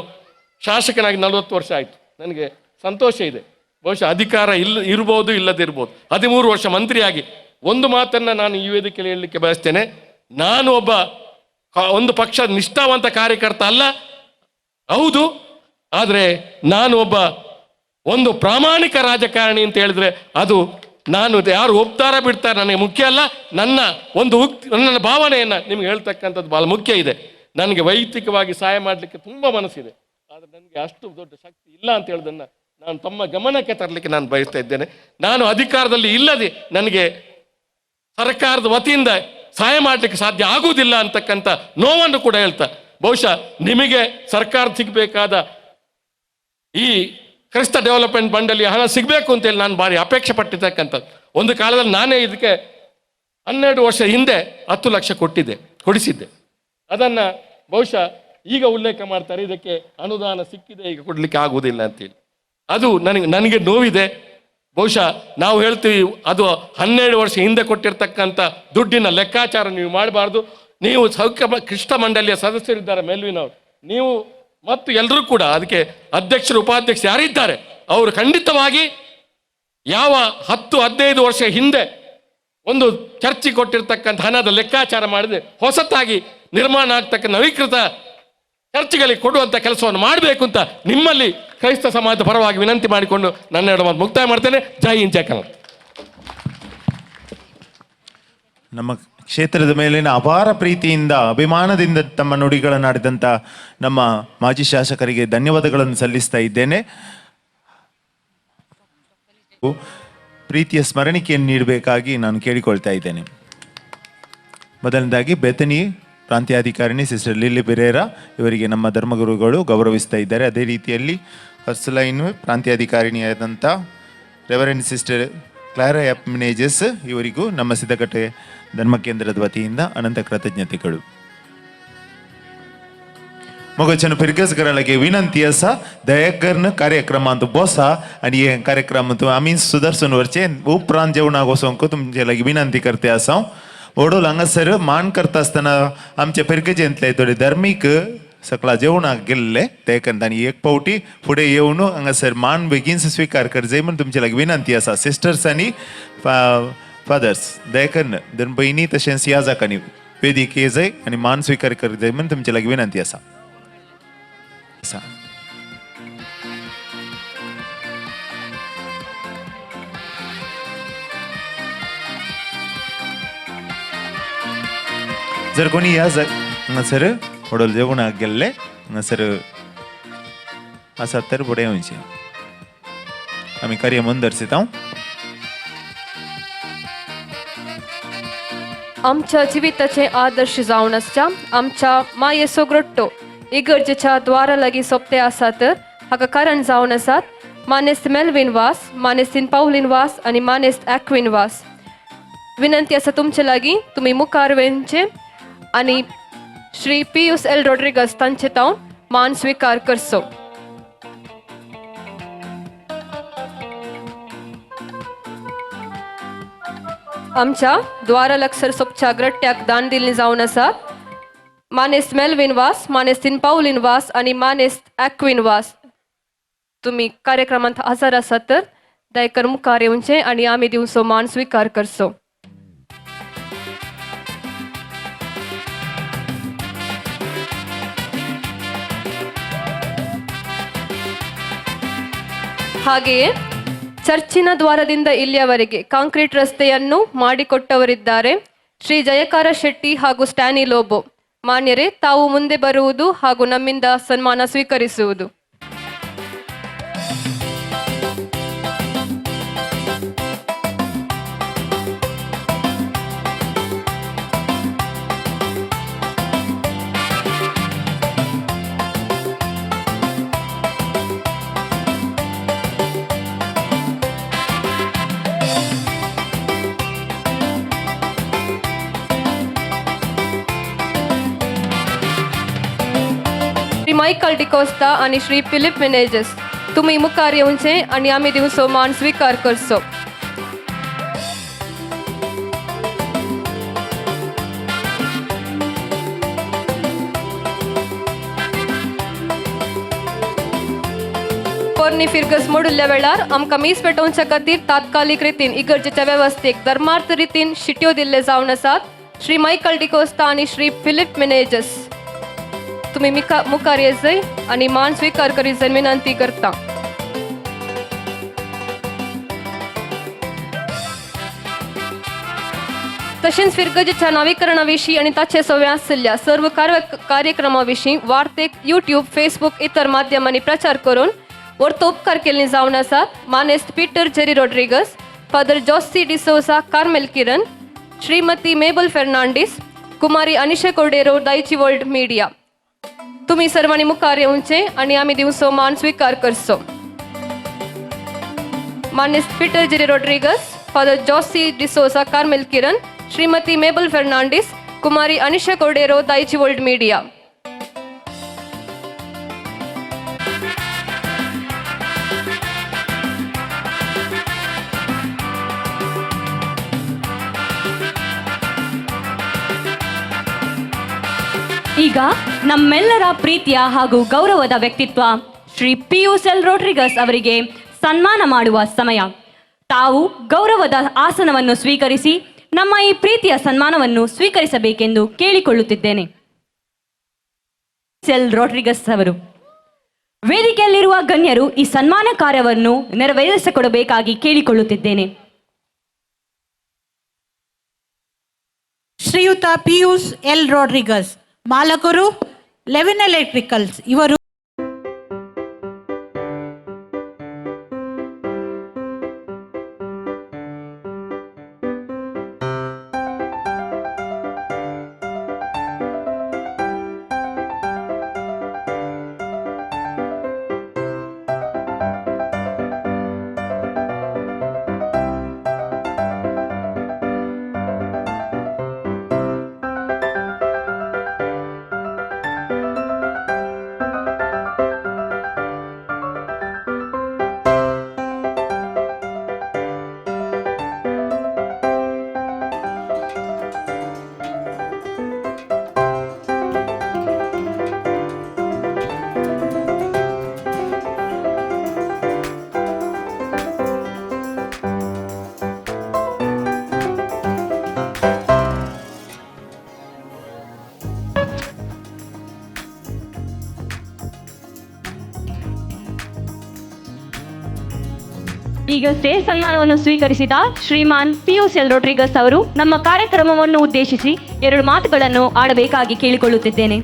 ಶಾಸಕನಾಗಿ 40 ವರ್ಷ ಆಯಿತು. ನನಗೆ ಸಂತೋಷ ಇದೆ. ಬಹುಶಃ ಅಧಿಕಾರ ಇರ್ಬೋದು, ಇಲ್ಲದಿರ್ಬೋದು. 13 ವರ್ಷ ಮಂತ್ರಿಯಾಗಿ ಒಂದು ಮಾತನ್ನು ನಾನು ಈ ವೇದಿಕೆಯಲ್ಲಿ ಹೇಳಲಿಕ್ಕೆ ಬಯಸ್ತೇನೆ. ನಾನು ಒಂದು ಪಕ್ಷ ನಿಷ್ಠಾವಂತ ಕಾರ್ಯಕರ್ತ ಅಲ್ಲ, ಹೌದು. ಆದರೆ ನಾನು ಒಂದು ಪ್ರಾಮಾಣಿಕ ರಾಜಕಾರಣಿ ಅಂತ ಹೇಳಿದ್ರೆ ಅದು ನಾನು ಯಾರು ಒಪ್ತಾರ ಬಿಡ್ತಾರೆ ನನಗೆ ಮುಖ್ಯ ಅಲ್ಲ. ನನ್ನ ಭಾವನೆಯನ್ನು ನಿಮ್ಗೆ ಹೇಳ್ತಕ್ಕಂಥದ್ದು ಭಾಳ ಮುಖ್ಯ ಇದೆ. ನನಗೆ ವೈಯಕ್ತಿಕವಾಗಿ ಸಹಾಯ ಮಾಡಲಿಕ್ಕೆ ತುಂಬ ಮನಸ್ಸಿದೆ, ಆದರೆ ನನಗೆ ಅಷ್ಟು ದೊಡ್ಡ ಶಕ್ತಿ ಇಲ್ಲ ಅಂತ ಹೇಳೋದನ್ನು ನಾನು ತಮ್ಮ ಗಮನಕ್ಕೆ ತರಲಿಕ್ಕೆ ನಾನು ಬಯಸ್ತಾ ಇದ್ದೇನೆ. ನಾನು ಅಧಿಕಾರದಲ್ಲಿ ಇಲ್ಲದೆ ನನಗೆ ಸರ್ಕಾರದ ವತಿಯಿಂದ ಸಹಾಯ ಮಾಡಲಿಕ್ಕೆ ಸಾಧ್ಯ ಆಗುವುದಿಲ್ಲ ಅಂತಕ್ಕಂಥ ನೋವನ್ನು ಕೂಡ ಹೇಳ್ತಾ, ಬಹುಶಃ ನಿಮಗೆ ಸರ್ಕಾರ ಸಿಗಬೇಕಾದ ಈ ಕ್ರೈಸ್ತ ಡೆವಲಪ್ಮೆಂಟ್ ಫಂಡಲ್ಲಿ ಹಣ ಸಿಗಬೇಕು ಅಂತೇಳಿ ನಾನು ಭಾರಿ ಅಪೇಕ್ಷೆ ಪಟ್ಟಿರ್ತಕ್ಕಂಥದ್ದು. ಒಂದು ಕಾಲದಲ್ಲಿ ನಾನೇ ಇದಕ್ಕೆ 12 ವರ್ಷ ಹಿಂದೆ 10 ಲಕ್ಷ ಕೊಡಿಸಿದ್ದೆ. ಅದನ್ನು ಬಹುಶಃ ಈಗ ಉಲ್ಲೇಖ ಮಾಡ್ತಾರೆ, ಇದಕ್ಕೆ ಅನುದಾನ ಸಿಕ್ಕಿದೆ, ಈಗ ಕೊಡಲಿಕ್ಕೆ ಆಗುವುದಿಲ್ಲ ಅಂತೇಳಿ. ಅದು ನನಗೆ ನೋವಿದೆ. ಬಹುಶಃ ನಾವು ಹೇಳ್ತೀವಿ ಅದು 12 ವರ್ಷ ಹಿಂದೆ ಕೊಟ್ಟಿರ್ತಕ್ಕಂಥ ದುಡ್ಡಿನ ಲೆಕ್ಕಾಚಾರ ನೀವು ಮಾಡಬಾರ್ದು. ನೀವು ಕ್ರಿಸ್ತ ಮಂಡಳಿಯ ಸದಸ್ಯರಿದ್ದಾರೆ ಮೆಲ್ವಿನವರು, ನೀವು ಮತ್ತು ಎಲ್ಲರೂ ಕೂಡ ಅದಕ್ಕೆ ಅಧ್ಯಕ್ಷರು ಉಪಾಧ್ಯಕ್ಷರು ಯಾರಿದ್ದಾರೆ ಅವರು ಖಂಡಿತವಾಗಿ ಯಾವ 10-15 ವರ್ಷ ಹಿಂದೆ ಒಂದು ಚರ್ಚಿಗೆ ಕೊಟ್ಟಿರ್ತಕ್ಕಂಥ ಹಣದ ಲೆಕ್ಕಾಚಾರ ಮಾಡಿದೆ ಹೊಸತಾಗಿ ನಿರ್ಮಾಣ ಆಗ್ತಕ್ಕ ನವೀಕೃತ ಚರ್ಚ್ಗಳಿಗೆ ಕೊಡುವಂಥ ಕೆಲಸವನ್ನು ಮಾಡಬೇಕು ಅಂತ ನಿಮ್ಮಲ್ಲಿ ಕ್ರೈಸ್ತ ಸಮಾಜದ ಪರವಾಗಿ ವಿನಂತಿ ಮಾಡಿಕೊಂಡು ನನ್ನ 2 ಮಾತು ಮುಕ್ತಾಯ ಮಾಡ್ತೇನೆ. ಜೈ ಹಿಂದ್, ಜೈ ಕನ್ನಡ. ನಮ್ಮ ಕ್ಷೇತ್ರದ ಮೇಲಿನ ಅಪಾರ ಪ್ರೀತಿಯಿಂದ ಅಭಿಮಾನದಿಂದ ತಮ್ಮ ನುಡಿಗಳನ್ನು ಆಡಿದಂಥ ನಮ್ಮ ಮಾಜಿ ಶಾಸಕರಿಗೆ ಧನ್ಯವಾದಗಳನ್ನು ಸಲ್ಲಿಸ್ತಾ ಇದ್ದೇನೆ. ಪ್ರೀತಿಯ ಸ್ಮರಣಿಕೆಯನ್ನು ನೀಡಬೇಕಾಗಿ ನಾನು ಕೇಳಿಕೊಳ್ತಾ ಇದ್ದೇನೆ. ಮೊದಲನೇದಾಗಿ ಬೆತನಿ ಪ್ರಾಂತ್ಯಾಧಿಕಾರಿಣಿ ಸಿಸ್ಟರ್ ಲಿಲ್ಲಿ ಬಿರೇರಾ ಇವರಿಗೆ ನಮ್ಮ ಧರ್ಮಗುರುಗಳು ಗೌರವಿಸ್ತಾ ಇದ್ದಾರೆ. ಅದೇ ರೀತಿಯಲ್ಲಿ ಫಸ್ಟ್ ಪ್ರಾಂತ್ಯಾಧಿಕಾರಿಣಿಯಾದಂಥ ರೆವರೆಂಡ್ ಸಿಸ್ಟರ್ ಕ್ಲಾರಾ ಎಪ್ಮಿನೇಜಸ್ ಇವರಿಗೂ ನಮ್ಮ ಸಿದ್ದಕಟ್ಟೆ ಧರ್ಮ ಕೇಂದ್ರದ ವತಿಯಿಂದ ಅನಂತ ಕೃತಜ್ಞತೆಗಳು. मगोचन फिरकस करायला विनंती असा दया करणं कार्यक्रम तो बसा आणि हे कार्यक्रम तो आम्ही सुदर्शन वरचे उपरांत जेवणागो सोंको तुमचे लागी विनंती करते असा ओढोल हांगासर मान करता असताना आमचे फिरकेजेंतले थोडे धार्मिक सकला जेवणाक गेल्ले ते करताना एक पावटी फुडें येवन हांगासर मान बेगीन स्वीकार करचे म्हण तुमचे लागी विनंती असा सिस्टर्स आनी फादर्स दया करणं दोन बहिणी तशेंच याजकांनी वेदिक येजय आनी मान स्वीकार करचे म्हण तुमचे लागी विनंती असा. जर कोणी या सर वडोल जेवणाक गेल्ले सर आसा तर फुडें येवचें आमी कार्य मन दर्शिता. आमच्या जिविताचे आदर्श जावन आसच्या आमच्या मायेचो ग्रोट्टो इगर्जेच्या द्वारा लागीं सोंपते आसा तर हाका कारण जावन आसात मानेस्त मेल्विन वास, मानेस्तीन पावलीन वास आनी मानेस्त ॲक्विन वास. विनंती आसा तुमचे लागीं तुमी मुखार वेंचे आनी श्री पियुस एल रॉड्रिगस तांचे तावन मान स्वीकार करचो. आमच्या द्वारा लागसर सोपच्या ग्रट्ट्याक दान दिल्लीं जावन आसात मानेस्त मेल्विन वास, मानेस्तीन पावलीन वास आनी मानेस्त ॲक्विन वास. तुम्ही कार्यक्रमांत हजर आसात तर दयकर मुखार येवचें आनी आमी दिवचो मान स्वीकार करचो. ಹಾಗೆಯೇ ಚರ್ಚಿನ ದ್ವಾರದಿಂದ ಇಲ್ಲಿಯವರೆಗೆ ಕಾಂಕ್ರೀಟ್ ರಸ್ತೆಯನ್ನು ಮಾಡಿಕೊಟ್ಟವರಿದ್ದಾರೆ ಶ್ರೀ ಜಯಕಾರ ಶೆಟ್ಟಿ ಹಾಗೂ ಸ್ಟ್ಯಾನಿ ಲೋಬೋ. ಮಾನ್ಯರೇ, ತಾವು ಮುಂದೆ ಬರುವುದು ಹಾಗೂ ನಮ್ಮಿಂದ ಸನ್ಮಾನ ಸ್ವೀಕರಿಸುವುದು. श्री मायकल डिकोस्ता आणि श्री फिलिप मेनेजेस, तुम्ही मुखार येऊनचे आणि आम्ही दिवसो मान स्वीकार करसो. पोरणी फिरगस मोडुल्ल्या वेळार आमकां मीस पेटोवच्या खातीर तात्कालिक रितीन इगर्जेच्या वेवस्थेक धर्मार्थ रितीन शिट्यो दिल्ले जावन आसात. श्री मायकल डिकोस्ता आणि श्री फिलिप मेनेजेस, तुम्ही मुखार येत जाय आणि मान स्वीकार करीत जाय विनंती करता. तशेंच फिरगजेच्या नवीकरणाविशीं आणि ताचे सवे आशिल्ल्या सर्व कार्यक्रमाविशीं वार्तेक यूट्यूब, फेसबुक इतर माध्यमांनी प्रचार करून व्हरतो उपकार केल्ली जावन आसात. मानेस्त Peter Jerry Rodrigues, father Josie D'Souza Carmel Kiran, Shrimati Mabel Fernandes, Kumari Anisha Cordeiro, Daiji world media. तुम्ही सर्वांनी मुखार येऊनचे आणि आम्ही दिवसो मान स्वीकार करसो. मानेस्त Peter Jerry Rodrigues, father Josie D'Souza Carmel Kiran, Shrimati Mabel Fernandes, Kumari Anisha Cordeiro, Daiji world media. ಈಗ ನಮ್ಮೆಲ್ಲರ ಪ್ರೀತಿಯ ಹಾಗೂ ಗೌರವದ ವ್ಯಕ್ತಿತ್ವ ಶ್ರೀ ಪಿಯುಎಲ್ ರೋಡ್ರಿಗಸ್ ಅವರಿಗೆ ಸನ್ಮಾನ ಮಾಡುವ ಸಮಯ. ತಾವು ಗೌರವದ ಆಸನವನ್ನು ಸ್ವೀಕರಿಸಿ ನಮ್ಮ ಈ ಪ್ರೀತಿಯ ಸನ್ಮಾನವನ್ನು ಸ್ವೀಕರಿಸಬೇಕೆಂದು ಕೇಳಿಕೊಳ್ಳುತ್ತಿದ್ದೇನೆ. ಎಲ್ ರೋಡ್ರಿಗಸ್ ಅವರು ವೇದಿಕೆಯಲ್ಲಿರುವ ಗಣ್ಯರು ಈ ಸನ್ಮಾನ ಕಾರ್ಯವನ್ನು ನೆರವೇರಿಸಿಕೊಡಬೇಕಾಗಿ ಕೇಳಿಕೊಳ್ಳುತ್ತಿದ್ದೇನೆ. ಶ್ರೀಯುತ ಪಿಯೂಸ್ ಎಲ್ ರೋಡ್ರಿಗಸ್, ಮಾಲಕರು ಲೆವಿನ್ ಎಲೆಕ್ಟ್ರಿಕಲ್ಸ್. ಇವರು ಈಗ ಸ್ಟೇಜ್ ಸನ್ಮಾನವನ್ನು ಸ್ವೀಕರಿಸಿದ ಶ್ರೀಮಾನ್ ಪಿಯುಎಲ್ ರೋಡ್ರಿಗಸ್ ಅವರು ನಮ್ಮ ಕಾರ್ಯಕ್ರಮವನ್ನು ಉದ್ದೇಶಿಸಿ 2 ಮಾತುಗಳನ್ನು ಆಡಬೇಕಾಗಿ ಕೇಳಿಕೊಳ್ಳುತ್ತಿದ್ದೇನೆ.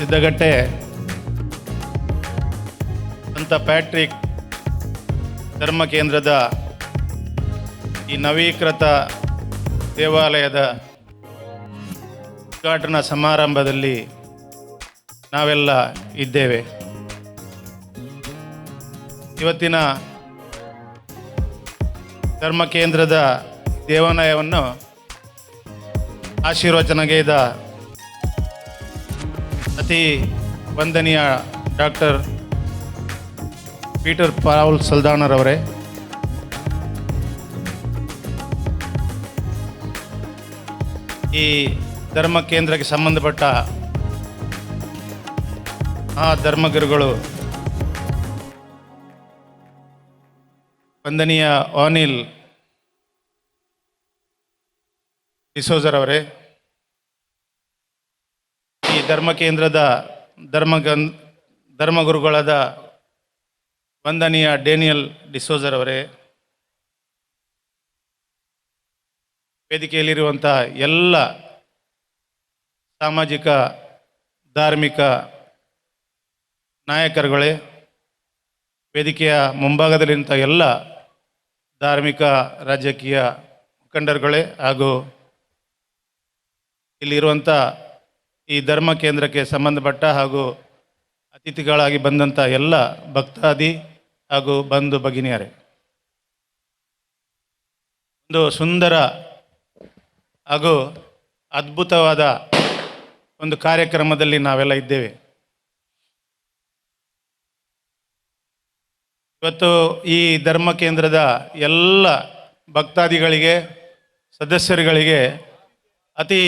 ಸಿದ್ದಗಟ್ಟೆ ಸಂತ ಪ್ಯಾಟ್ರಿಕ್ ಧರ್ಮ ಕೇಂದ್ರದ ಈ ನವೀಕೃತ ದೇವಾಲಯದ ಉದ್ಘಾಟನಾ ಸಮಾರಂಭದಲ್ಲಿ ನಾವೆಲ್ಲ ಇದ್ದೇವೆ. ಇವತ್ತಿನ ಧರ್ಮ ಕೇಂದ್ರದ ದೇವಾಲಯವನ್ನು ಆಶೀರ್ವಚನಗೈದ ಅತಿ ವಂದನೀಯ ಡಾಕ್ಟರ್ ಪೀಟರ್ ಪಾಲ್ ಸಲ್ದಾನರವರೇ, ಈ ಧರ್ಮ ಕೇಂದ್ರಕ್ಕೆ ಸಂಬಂಧಪಟ್ಟ ಆ ಧರ್ಮಗುರುಗಳು ವಂದನೀಯ ಅನಿಲ್ ಡಿಸೋಜರ್ ಅವರೇ, ಧರ್ಮ ಕೇಂದ್ರದ ಧರ್ಮಗುರುಗಳಾದ ವಂದನೀಯ ಡೇನಿಯಲ್ ಡಿಸೋಜರ್ ಅವರೇ, ವೇದಿಕೆಯಲ್ಲಿರುವಂಥ ಎಲ್ಲ ಸಾಮಾಜಿಕ ಧಾರ್ಮಿಕ ನಾಯಕರುಗಳೇ, ವೇದಿಕೆಯ ಮುಂಭಾಗದಲ್ಲಿರುವಂಥ ಎಲ್ಲ ಧಾರ್ಮಿಕ ರಾಜಕೀಯ ಮುಖಂಡರುಗಳೇ ಹಾಗೂ ಇಲ್ಲಿರುವಂಥ ಈ ಧರ್ಮ ಕೇಂದ್ರಕ್ಕೆ ಸಂಬಂಧಪಟ್ಟ ಹಾಗೂ ಅತಿಥಿಗಳಾಗಿ ಬಂದಂಥ ಎಲ್ಲ ಭಕ್ತಾದಿ ಹಾಗೂ ಬಂಧು ಭಗಿನಿಯರೇ, ಒಂದು ಸುಂದರ ಹಾಗೂ ಅದ್ಭುತವಾದ ಒಂದು ಕಾರ್ಯಕ್ರಮದಲ್ಲಿ ನಾವೆಲ್ಲ ಇದ್ದೇವೆ. ಇವತ್ತು ಈ ಧರ್ಮ ಕೇಂದ್ರದ ಎಲ್ಲ ಭಕ್ತಾದಿಗಳಿಗೆ, ಸದಸ್ಯರುಗಳಿಗೆ ಅತಿ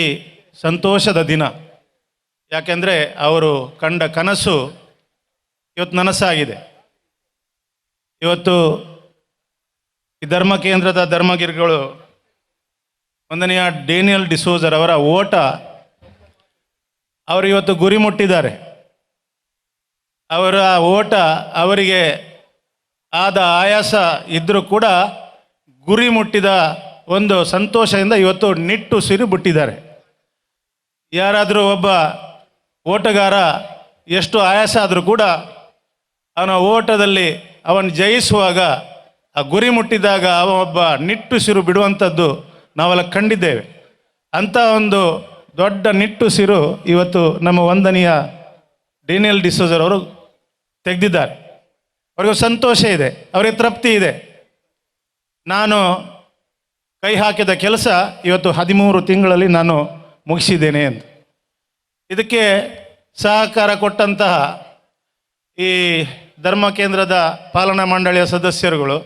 ಸಂತೋಷದ ದಿನ. ಯಾಕೆಂದರೆ ಅವರು ಕಂಡ ಕನಸು ಇವತ್ತು ನನಸಾಗಿದೆ. ಇವತ್ತು ಈ ಧರ್ಮ ಕೇಂದ್ರದ ಧರ್ಮಗಿರಿಗಳು ವಂದನೀಯ ಡೇನಿಯಲ್ ಡಿಸೋಜರ್ ಅವರ ಓಟ ಅವರು ಇವತ್ತು ಗುರಿ ಮುಟ್ಟಿದ್ದಾರೆ. ಅವರ ಓಟ ಅವರಿಗೆ ಆದ ಆಯಾಸ ಇದ್ದರೂ ಕೂಡ ಗುರಿ ಮುಟ್ಟಿದ ಒಂದು ಸಂತೋಷದಿಂದ ಇವತ್ತು ನಿಟ್ಟುಸಿರು ಬಿಟ್ಟಿದ್ದಾರೆ. ಯಾರಾದರೂ ಒಬ್ಬ ಓಟಗಾರ ಎಷ್ಟು ಆಯಾಸ ಆದರೂ ಕೂಡ ಅವನ ಓಟದಲ್ಲಿ ಅವನು ಜಯಿಸುವಾಗ, ಆ ಗುರಿ ಮುಟ್ಟಿದಾಗ ಅವ ಒಬ್ಬ ನಿಟ್ಟುಸಿರು ಬಿಡುವಂಥದ್ದು ನಾವೆಲ್ಲ ಕಂಡಿದ್ದೇವೆ. ಅಂಥ ಒಂದು ದೊಡ್ಡ ನಿಟ್ಟುಸಿರು ಇವತ್ತು ನಮ್ಮ ವಂದನೀಯ ಡೇನಿಯಲ್ ಡಿಸೋಜರ್ ಅವರು ತೆಗೆದಿದ್ದಾರೆ. ಅವರಿಗೂ ಸಂತೋಷ ಇದೆ, ಅವರಿಗೆ ತೃಪ್ತಿ ಇದೆ. ನಾನು ಕೈ ಹಾಕಿದ ಕೆಲಸ ಇವತ್ತು 13 ತಿಂಗಳಲ್ಲಿ ನಾನು ಮುಗಿಸಿದ್ದೇನೆ ಅಂತ. ಇದಕ್ಕೆ ಸಹಕಾರ ಕೊಟ್ಟಂತಹ ಈ ಧರ್ಮ ಕೇಂದ್ರದ ಪಾಲನಾ ಮಂಡಳಿಯ ಸದಸ್ಯರುಗಳು,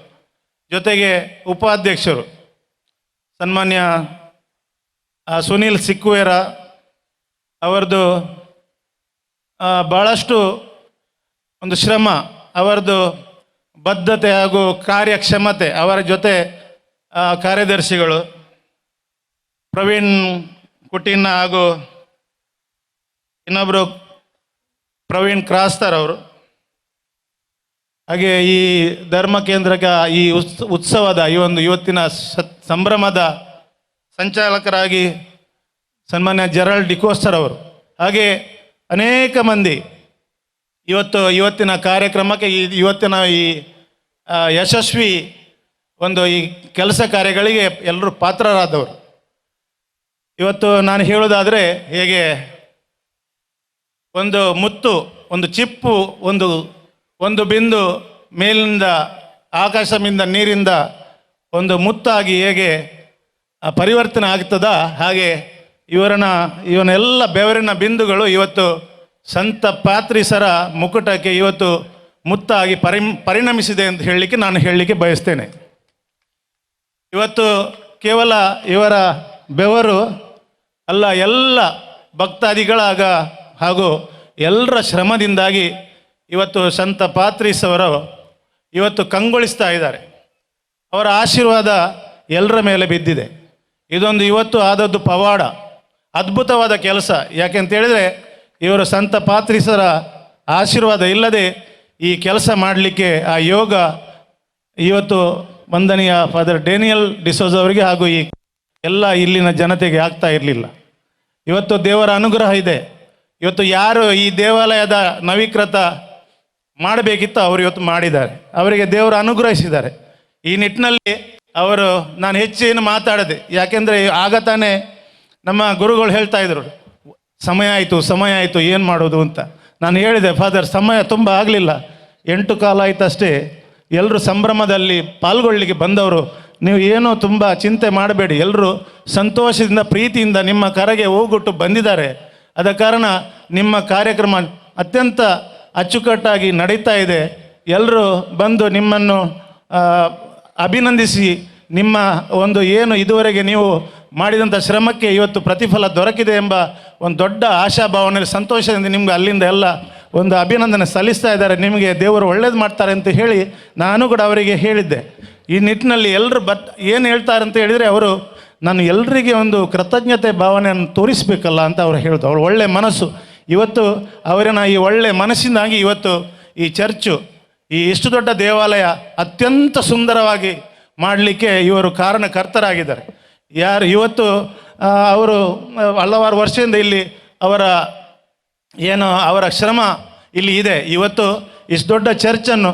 ಜೊತೆಗೆ ಉಪಾಧ್ಯಕ್ಷರು ಸನ್ಮಾನ್ಯ ಸುನೀಲ್ ಸಿಕ್ಕುವೇರ ಅವರದು ಭಾಳಷ್ಟು ಒಂದು ಶ್ರಮ, ಅವರದು ಬದ್ಧತೆ ಹಾಗೂ ಕಾರ್ಯಕ್ಷಮತೆ, ಅವರ ಜೊತೆ ಕಾರ್ಯದರ್ಶಿಗಳು ಪ್ರವೀಣ್ ಕುಟಿನ್ ಹಾಗೂ ಇನ್ನೊಬ್ಬರು ಪ್ರವೀಣ್ ಕ್ರಾಸ್ತರ್ ಅವರು, ಹಾಗೆ ಈ ಧರ್ಮ ಕೇಂದ್ರಕ್ಕೆ ಈ ಉತ್ಸವದ ಈ ಒಂದು ಇವತ್ತಿನ ಸಂಭ್ರಮದ ಸಂಚಾಲಕರಾಗಿ ಸನ್ಮಾನ್ಯ ಜೆರಾಲ್ಡ್ ಡಿಕೋಸ್ಟರ್ ಅವರು, ಹಾಗೆ ಅನೇಕ ಮಂದಿ ಇವತ್ತಿನ ಕಾರ್ಯಕ್ರಮಕ್ಕೆ ಇವತ್ತಿನ ಈ ಯಶಸ್ವಿ ಒಂದು ಈ ಕೆಲಸ ಕಾರ್ಯಗಳಿಗೆ ಎಲ್ಲರೂ ಪಾತ್ರರಾದವರು. ಇವತ್ತು ನಾನು ಹೇಳೋದಾದರೆ, ಹೇಗೆ ಒಂದು ಮುತ್ತು, ಒಂದು ಚಿಪ್ಪು, ಒಂದು ಬಿಂದು ಮೇಲಿನಿಂದ ಆಕಾಶದಿಂದ ನೀರಿಂದ ಒಂದು ಮುತ್ತಾಗಿ ಹೇಗೆ ಪರಿವರ್ತನೆ ಆಗ್ತದ, ಹಾಗೆ ಇವನೆಲ್ಲ ಬೆವರಿನ ಬಿಂದುಗಳು ಇವತ್ತು ಸಂತ ಪಾತ್ರಿಸರ ಮುಕುಟಕ್ಕೆ ಇವತ್ತು ಮುತ್ತಾಗಿ ಪರಿಣಮಿಸಿದೆ ಅಂತ ಹೇಳಲಿಕ್ಕೆ ಬಯಸ್ತೇನೆ. ಇವತ್ತು ಕೇವಲ ಇವರ ಬೆವರು ಅಲ್ಲ, ಎಲ್ಲ ಭಕ್ತಾದಿಗಳಾಗ ಹಾಗೂ ಎಲ್ಲರ ಶ್ರಮದಿಂದಾಗಿ ಇವತ್ತು ಸಂತ ಪಾತ್ರಿಸ್ ಅವರು ಇವತ್ತು ಕಂಗೊಳಿಸ್ತಾ ಇದ್ದಾರೆ. ಅವರ ಆಶೀರ್ವಾದ ಎಲ್ಲರ ಮೇಲೆ ಬಿದ್ದಿದೆ. ಇದೊಂದು ಇವತ್ತು ಆದದ್ದು ಪವಾಡ, ಅದ್ಭುತವಾದ ಕೆಲಸ. ಯಾಕೆಂತೇಳಿದರೆ ಇವರು ಸಂತ ಪಾತ್ರಿಸರ ಆಶೀರ್ವಾದ ಇಲ್ಲದೆ ಈ ಕೆಲಸ ಮಾಡಲಿಕ್ಕೆ ಆ ಯೋಗ ಇವತ್ತು ವಂದನೀಯ ಫಾದರ್ ಡೇನಿಯಲ್ ಡಿಸೋಜ ಅವರಿಗೆ ಹಾಗೂ ಈ ಎಲ್ಲ ಇಲ್ಲಿನ ಜನತೆಗೆ ಆಗ್ತಾ ಇರಲಿಲ್ಲ. ಇವತ್ತು ದೇವರ ಅನುಗ್ರಹ ಇದೆ. ಇವತ್ತು ಯಾರು ಈ ದೇವಾಲಯದ ನವೀಕೃತ ಮಾಡಬೇಕಿತ್ತು ಅವರು ಇವತ್ತು ಮಾಡಿದ್ದಾರೆ, ಅವರಿಗೆ ದೇವರು ಅನುಗ್ರಹಿಸಿದ್ದಾರೆ. ಈ ನಿಟ್ಟಿನಲ್ಲಿ ನಾನು ಹೆಚ್ಚೇನು ಮಾತಾಡದೆ, ಯಾಕೆಂದರೆ ಆಗ ತಾನೇ ನಮ್ಮ ಗುರುಗಳು ಹೇಳ್ತಾ ಇದ್ರು, ಸಮಯ ಆಯಿತು ಏನು ಮಾಡೋದು ಅಂತ. ನಾನು ಹೇಳಿದೆ, ಫಾದರ್ ಸಮಯ ತುಂಬ ಆಗಲಿಲ್ಲ, 8 ಕಾಲ ಆಯ್ತಷ್ಟೇ. ಎಲ್ಲರೂ ಸಂಭ್ರಮದಲ್ಲಿ ಪಾಲ್ಗೊಳ್ಳಿಕ್ಕೆ ಬಂದವರು, ನೀವು ಏನೂ ತುಂಬ ಚಿಂತೆ ಮಾಡಬೇಡಿ, ಎಲ್ಲರೂ ಸಂತೋಷದಿಂದ ಪ್ರೀತಿಯಿಂದ ನಿಮ್ಮ ಕರೆಗೆ ಹೋಗುಟ್ಟು ಬಂದಿದ್ದಾರೆ. ಆದ ಕಾರಣ ನಿಮ್ಮ ಕಾರ್ಯಕ್ರಮ ಅತ್ಯಂತ ಅಚ್ಚುಕಟ್ಟಾಗಿ ನಡೀತಾ ಇದೆ. ಎಲ್ಲರೂ ಬಂದು ನಿಮ್ಮನ್ನು ಅಭಿನಂದಿಸಿ, ನಿಮ್ಮ ಒಂದು ಏನು ಇದುವರೆಗೆ ನೀವು ಮಾಡಿದಂಥ ಶ್ರಮಕ್ಕೆ ಇವತ್ತು ಪ್ರತಿಫಲ ದೊರಕಿದೆ ಎಂಬ ಒಂದು ದೊಡ್ಡ ಆಶಾಭಾವನೆಯಲ್ಲಿ ಸಂತೋಷದಿಂದ ನಿಮ್ಗೆ ಅಲ್ಲಿಂದ ಎಲ್ಲ ಒಂದು ಅಭಿನಂದನೆ ಸಲ್ಲಿಸ್ತಾ ಇದ್ದಾರೆ. ನಿಮಗೆ ದೇವರು ಒಳ್ಳೇದು ಮಾಡ್ತಾರೆ ಅಂತ ಹೇಳಿ ನಾನು ಕೂಡ ಅವರಿಗೆ ಹೇಳಿದ್ದೆ. ಈ ನಿಟ್ಟಿನಲ್ಲಿ ಎಲ್ಲರೂ ಏನು ಹೇಳ್ತಾರೆ ಅಂತ ಹೇಳಿದರೆ, ಅವರು ನಾನು ಎಲ್ಲರಿಗೆ ಒಂದು ಕೃತಜ್ಞತೆ ಭಾವನೆಯನ್ನು ತೋರಿಸಬೇಕಲ್ಲ ಅಂತ ಅವ್ರು ಹೇಳಿದ್ರು. ಅವ್ರು ಒಳ್ಳೆಯ ಮನಸ್ಸು. ಇವತ್ತು ಅವರನ್ನ ಈ ಒಳ್ಳೆ ಮನಸ್ಸಿಂದಾಗಿ ಇವತ್ತು ಈ ಚರ್ಚು ಈ ಇಷ್ಟು ದೊಡ್ಡ ದೇವಾಲಯ ಅತ್ಯಂತ ಸುಂದರವಾಗಿ ಮಾಡಲಿಕ್ಕೆ ಇವರು ಕಾರಣಕರ್ತರಾಗಿದ್ದಾರೆ. ಯಾರು ಇವತ್ತು ಅವರು ಹಲವಾರು ವರ್ಷದಿಂದ ಇಲ್ಲಿ ಅವರ ಶ್ರಮ ಇಲ್ಲಿ ಇದೆ. ಇವತ್ತು ಇಷ್ಟು ದೊಡ್ಡ ಚರ್ಚನ್ನು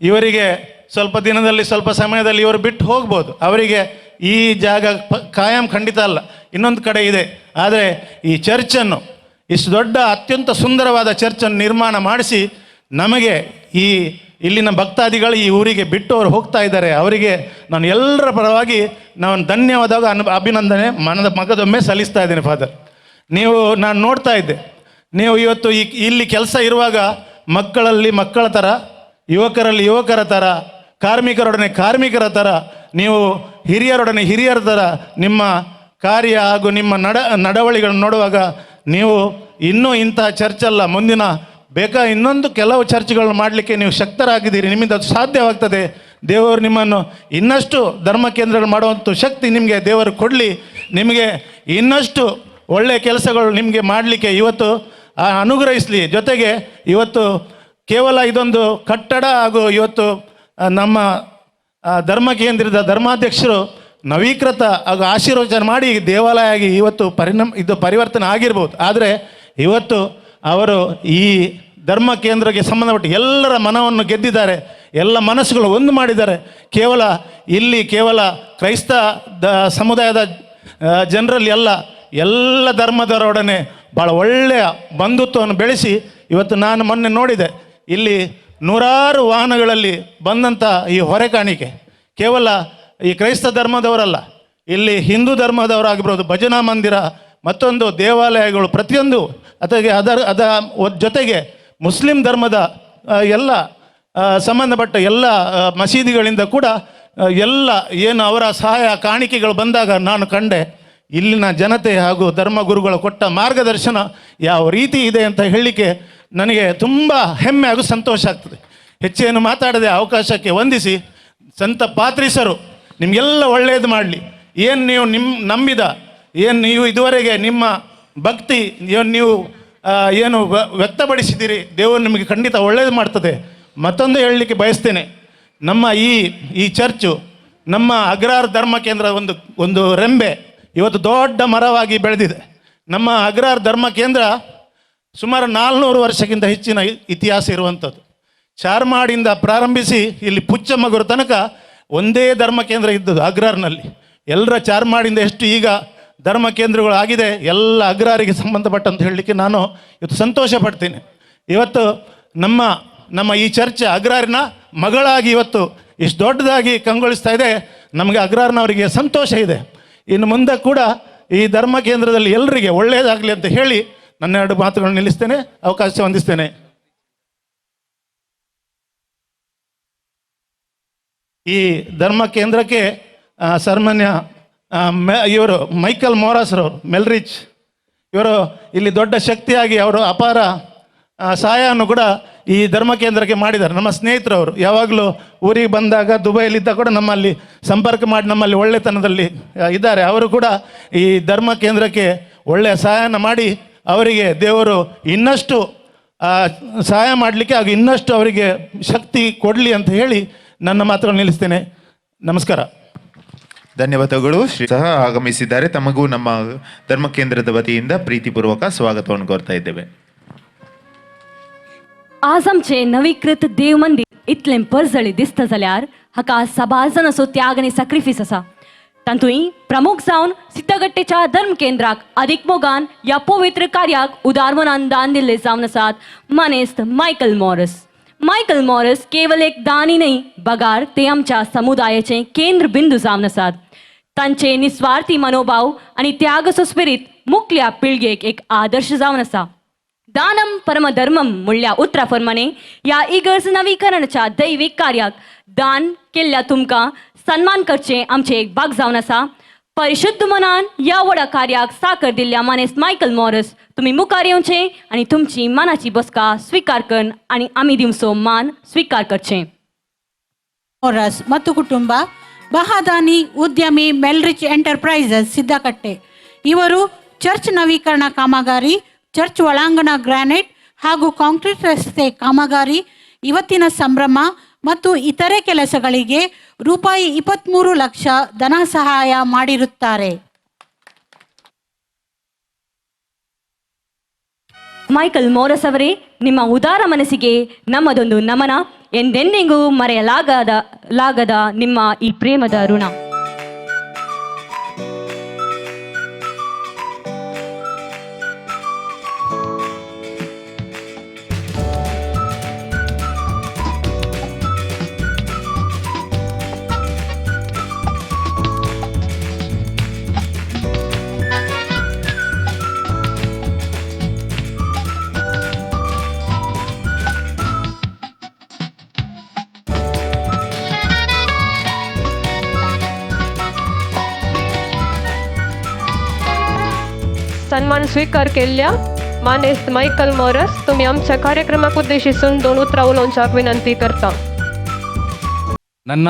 ಇವರಿಗೆ ಸ್ವಲ್ಪ ದಿನದಲ್ಲಿ ಸ್ವಲ್ಪ ಸಮಯದಲ್ಲಿ ಇವರು ಬಿಟ್ಟು ಹೋಗ್ಬೋದು. ಅವರಿಗೆ ಈ ಜಾಗ ಕಾಯಂ ಖಂಡಿತ ಅಲ್ಲ, ಇನ್ನೊಂದು ಕಡೆ ಇದೆ. ಆದರೆ ಈ ಚರ್ಚನ್ನು ಇಷ್ಟು ದೊಡ್ಡ ಅತ್ಯಂತ ಸುಂದರವಾದ ಚರ್ಚನ್ನು ನಿರ್ಮಾಣ ಮಾಡಿಸಿ ನಮಗೆ ಇಲ್ಲಿನ ಭಕ್ತಾದಿಗಳು ಈ ಊರಿಗೆ ಬಿಟ್ಟು ಅವರು ಹೋಗ್ತಾ ಇದ್ದಾರೆ. ಅವರಿಗೆ ನಾನು ಎಲ್ಲರ ಪರವಾಗಿ ನಾನು ಧನ್ಯವಾದ ಅಭಿನಂದನೆ ಮಗದೊಮ್ಮೆ ಸಲ್ಲಿಸ್ತಾ ಇದ್ದೇನೆ. ಫಾದರ್, ನಾನು ನೋಡ್ತಾ ಇದ್ದೆ, ನೀವು ಇವತ್ತು ಇಲ್ಲಿ ಕೆಲಸ ಇರುವಾಗ ಮಕ್ಕಳಲ್ಲಿ ಮಕ್ಕಳ ಥರ, ಯುವಕರಲ್ಲಿ ಯುವಕರ ಥರ, ಕಾರ್ಮಿಕರೊಡನೆ ಕಾರ್ಮಿಕರ ಥರ, ನೀವು ಹಿರಿಯರೊಡನೆ ಹಿರಿಯರ ಥರ ನಿಮ್ಮ ಕಾರ್ಯ ಹಾಗೂ ನಿಮ್ಮ ನಡವಳಿಗಳನ್ನು ನೋಡುವಾಗ ನೀವು ಇನ್ನೂ ಇಂತಹ ಚರ್ಚಲ್ಲ, ಮುಂದಿನ ಇನ್ನೊಂದು ಕೆಲವು ಚರ್ಚ್ಗಳನ್ನು ಮಾಡಲಿಕ್ಕೆ ನೀವು ಶಕ್ತರಾಗಿದ್ದೀರಿ. ನಿಮ್ಮಿಂದ ಅದು ಸಾಧ್ಯವಾಗ್ತದೆ. ದೇವರು ನಿಮ್ಮನ್ನು ಇನ್ನಷ್ಟು ಧರ್ಮ ಕೇಂದ್ರಗಳು ಮಾಡುವಂಥ ಶಕ್ತಿ ನಿಮಗೆ ದೇವರು ಕೊಡಲಿ. ನಿಮಗೆ ಇನ್ನಷ್ಟು ಒಳ್ಳೆಯ ಕೆಲಸಗಳು ನಿಮಗೆ ಮಾಡಲಿಕ್ಕೆ ಇವತ್ತು ಅನುಗ್ರಹಿಸಲಿ. ಜೊತೆಗೆ ಇವತ್ತು ಕೇವಲ ಇದೊಂದು ಕಟ್ಟಡ ಹಾಗೂ ಇವತ್ತು ನಮ್ಮ ಧರ್ಮ ಕೇಂದ್ರದ ಧರ್ಮಾಧ್ಯಕ್ಷರು ನವೀಕೃತ ಹಾಗೂ ಆಶೀರ್ವಚನ ಮಾಡಿ ದೇವಾಲಯ ಆಗಿ ಇವತ್ತು ಇದು ಪರಿವರ್ತನೆ ಆಗಿರ್ಬೋದು. ಆದರೆ ಇವತ್ತು ಅವರು ಈ ಧರ್ಮ ಕೇಂದ್ರಕ್ಕೆ ಸಂಬಂಧಪಟ್ಟ ಎಲ್ಲರ ಮನವನ್ನು ಗೆದ್ದಿದ್ದಾರೆ, ಎಲ್ಲ ಮನಸ್ಸುಗಳು ಒಂದು ಮಾಡಿದ್ದಾರೆ. ಕೇವಲ ಕ್ರೈಸ್ತ ಸಮುದಾಯದ ಜನರಲ್ಲಿ ಎಲ್ಲ ಧರ್ಮದವರೊಡನೆ ಭಾಳ ಒಳ್ಳೆಯ ಬಂಧುತ್ವವನ್ನು ಬೆಳೆಸಿ ಇವತ್ತು ನಾನು ಮೊನ್ನೆ ನೋಡಿದೆ, ಇಲ್ಲಿ ನೂರಾರು ವಾಹನಗಳಲ್ಲಿ ಬಂದಂಥ ಈ ಹೊರೆ ಕಾಣಿಕೆ ಕೇವಲ ಈ ಕ್ರೈಸ್ತ ಧರ್ಮದವರಲ್ಲ, ಇಲ್ಲಿ ಹಿಂದೂ ಧರ್ಮದವರಾಗಿರ್ಬೋದು, ಭಜನಾ ಮಂದಿರ, ಮತ್ತೊಂದು ದೇವಾಲಯಗಳು ಪ್ರತಿಯೊಂದು, ಅದರ ಜೊತೆಗೆ ಮುಸ್ಲಿಂ ಧರ್ಮದ ಎಲ್ಲ ಸಂಬಂಧಪಟ್ಟ ಎಲ್ಲ ಮಸೀದಿಗಳಿಂದ ಕೂಡ ಎಲ್ಲ ಏನು ಅವರ ಸಹಾಯ ಕಾಣಿಕೆಗಳು ಬಂದಾಗ ನಾನು ಕಂಡೆ ಇಲ್ಲಿನ ಜನತೆ ಹಾಗೂ ಧರ್ಮಗುರುಗಳು ಕೊಟ್ಟ ಮಾರ್ಗದರ್ಶನ ಯಾವ ರೀತಿ ಇದೆ ಅಂತ ಹೇಳಲಿಕ್ಕೆ ನನಗೆ ತುಂಬ ಹೆಮ್ಮೆ ಹಾಗೂ ಸಂತೋಷ ಆಗ್ತದೆ. ಹೆಚ್ಚೇನು ಮಾತಾಡದೆ ಅವಕಾಶಕ್ಕೆ ವಂದಿಸಿ, ಸಂತ ಪಾತ್ರಿಸರು ನಿಮಗೆಲ್ಲ ಒಳ್ಳೆಯದು ಮಾಡಲಿ. ನೀವು ನಂಬಿದ ನೀವು ಇದುವರೆಗೆ ನಿಮ್ಮ ಭಕ್ತಿ ನೀವು ವ್ಯಕ್ತಪಡಿಸಿದ್ದೀರಿ, ದೇವರು ನಿಮಗೆ ಖಂಡಿತ ಒಳ್ಳೆಯದು ಮಾಡ್ತದೆ. ಮತ್ತೊಂದು ಹೇಳಲಿಕ್ಕೆ ಬಯಸ್ತೇನೆ, ನಮ್ಮ ಈ ಚರ್ಚು ನಮ್ಮ ಅಗ್ರಹಾರ ಧರ್ಮ ಕೇಂದ್ರ ಒಂದು ರೆಂಬೆ ಇವತ್ತು ದೊಡ್ಡ ಮರವಾಗಿ ಬೆಳೆದಿದೆ. ನಮ್ಮ ಅಗ್ರಹಾರ ಧರ್ಮ ಕೇಂದ್ರ ಸುಮಾರು 400 ವರ್ಷಕ್ಕಿಂತ ಹೆಚ್ಚಿನ ಇತಿಹಾಸ ಇರುವಂಥದ್ದು. ಚಾರ್ಮಾಡಿಂದ ಪ್ರಾರಂಭಿಸಿ ಇಲ್ಲಿ ಪುಚ್ಚಮಗೂರು ತನಕ ಒಂದೇ ಧರ್ಮ ಕೇಂದ್ರ ಇದ್ದದ್ದು ಅಗ್ರಹಾರ್ನಲ್ಲಿ. ಎಲ್ಲರ ಚಾರ್ಮಾಡಿಂದ ಎಷ್ಟು ಈಗ ಧರ್ಮ ಕೇಂದ್ರಗಳು ಆಗಿದೆ, ಎಲ್ಲ ಅಗ್ರಹಾರಿಗೆ ಸಂಬಂಧಪಟ್ಟಂತ ಹೇಳಲಿಕ್ಕೆ ನಾನು ಇವತ್ತು ಸಂತೋಷ ಪಡ್ತೀನಿ. ಇವತ್ತು ನಮ್ಮ ಈ ಚರ್ಚೆ ಅಗ್ರಹಾರಿನ ಮಗಳಾಗಿ ಇವತ್ತು ಇಷ್ಟು ದೊಡ್ಡದಾಗಿ ಕಂಗೊಳಿಸ್ತಾ ಇದೆ. ನಮಗೆ ಅಗ್ರಹಾರನವರಿಗೆ ಸಂತೋಷ ಇದೆ. ಇನ್ನು ಮುಂದೆ ಕೂಡ ಈ ಧರ್ಮ ಕೇಂದ್ರದಲ್ಲಿ ಎಲ್ಲರಿಗೆ ಒಳ್ಳೆಯದಾಗಲಿ ಅಂತ ಹೇಳಿ ನನ್ನ 2 ಮಾತುಗಳನ್ನು ನಿಲ್ಲಿಸ್ತೇನೆ, ಅವಕಾಶ ಹೊಂದಿಸ್ತೇನೆ. ಈ ಧರ್ಮ ಕೇಂದ್ರಕ್ಕೆ ಸನ್ಮಾನ್ಯ ಇವರು ಮೈಕಲ್ ಮೋರಾಸ್ರವರು, ಮೆಲ್ರಿಚ್ ಇವರು ಇಲ್ಲಿ ದೊಡ್ಡ ಶಕ್ತಿಯಾಗಿ ಅವರು ಅಪಾರ ಸಹಾಯವನ್ನು ಕೂಡ ಈ ಧರ್ಮ ಕೇಂದ್ರಕ್ಕೆ ಮಾಡಿದ್ದಾರೆ. ನಮ್ಮ ಸ್ನೇಹಿತರವರು ಯಾವಾಗಲೂ ಊರಿಗೆ ಬಂದಾಗ ದುಬೈಲಿದ್ದ ಕೂಡ ನಮ್ಮಲ್ಲಿ ಸಂಪರ್ಕ ಮಾಡಿ ನಮ್ಮಲ್ಲಿ ಒಳ್ಳೆತನದಲ್ಲಿ ಇದ್ದಾರೆ. ಅವರು ಕೂಡ ಈ ಧರ್ಮ ಕೇಂದ್ರಕ್ಕೆ ಒಳ್ಳೆಯ ಸಹಾಯನ ಮಾಡಿ ಅವರಿಗೆ ದೇವರು ಇನ್ನಷ್ಟು ಸಹಾಯ ಮಾಡಲಿಕ್ಕೆ ಹಾಗೂ ಇನ್ನಷ್ಟು ಅವರಿಗೆ ಶಕ್ತಿ ಕೊಡಲಿ ಅಂತ ಹೇಳಿ ನನ್ನ ಮಾತುಗಳನ್ನು ನಿಲ್ಲಿಸ್ತೇನೆ. ನಮಸ್ಕಾರ. ಧನ್ಯವಾದಗಳು. ಸಹ ಆಗಮಿಸಿದ್ದಾರೆ. ತಮಗೂ ನಮ್ಮ ಧರ್ಮ ಕೇಂದ್ರದ ವತಿಯಿಂದ ಪ್ರೀತಿಪೂರ್ವಕ ಸ್ವಾಗತವನ್ನು ಕೋರ್ತಾ ಇದ್ದೇವೆ. आज आमचे नवीकृत देव मंदिर इतलें परजळी दिसता जाल्यार हाका सबाजन असो त्याग आनी सॅक्रिफीस आसा. तातूंय प्रमुख जावन सिद्धगट्टेच्या धर्म केंद्राक अदीक मोगान ह्या पवित्र कार्याक उदारमनान दान दिल्ले जावन आसात मानेस्त मायकल मॉरिस केवल एक दानी न्ही, बगार ते आमच्या समुदायाचें केंद्र बिंदू जावन आसात. तांचे निस्वार्थी मनोभाव आनी त्यागाचो स्पिरीट मुखल्या पिळगेक एक आदर्श जावन आसा. दानम परमधर्मम म्हणल्या उतरा प्रमाणे ह्या इगर्ज नवीकरणाच्या दैवीक कार्याक दान केल्ल्या तुमकां सन्मान करचें आमचें एक भाग जावन आसा. परिशुद्ध मनान ह्या व्हडा कार्याक साकर दिल्ल्या मानेस्त मायकल मॉरिस तुमी मुखार येवचें आनी तुमची मानाची बसका स्वीकार करन आनी आमी दिवचो मान स्वीकार करचें. ಮೋರಸ್ ಮತ್ತು ಕುಟುಂಬ, ಮಹಾದಾನಿ ಉದ್ಯಮಿ ಮೆಲ್ರಿಚ್ ಎಂಟರ್ಪ್ರೈಸಸ್ ಸಿದ್ದಕಟ್ಟೆ ಇವರು ಚರ್ಚ್ ನವೀಕರಣ ಕಾಮಗಾರಿ ಚರ್ಚ್ ಒಳಾಂಗಣ ಗ್ರಾನೈಟ್ ಹಾಗೂ ಕಾಂಕ್ರೀಟ್ ರಸ್ತೆ ಕಾಮಗಾರಿ, ಇವತ್ತಿನ ಸಂಭ್ರಮ ಮತ್ತು ಇತರೆ ಕೆಲಸಗಳಿಗೆ ರೂಪಾಯಿ 23 ಲಕ್ಷ ಧನ ಸಹಾಯ ಮಾಡಿರುತ್ತಾರೆ. ಮೈಕಲ್ ಮೋರಸ್ ಅವರೇ, ನಿಮ್ಮ ಉದಾರ ಮನಸ್ಸಿಗೆ ನಮ್ಮದೊಂದು ನಮನ. ಎಂದೆಂದಿಗೂ ಮರೆಯಲಾಗದ ನಿಮ್ಮ ಈ ಪ್ರೇಮದ ಋಣ. सन्मान स्वीकार केल्या मान्य मायकल मोरस, तुम्ही आमच्या कार्यक्रमाक उद्देशिसून 2 उतरां उलोवंक विनंती करता. ನನ್ನ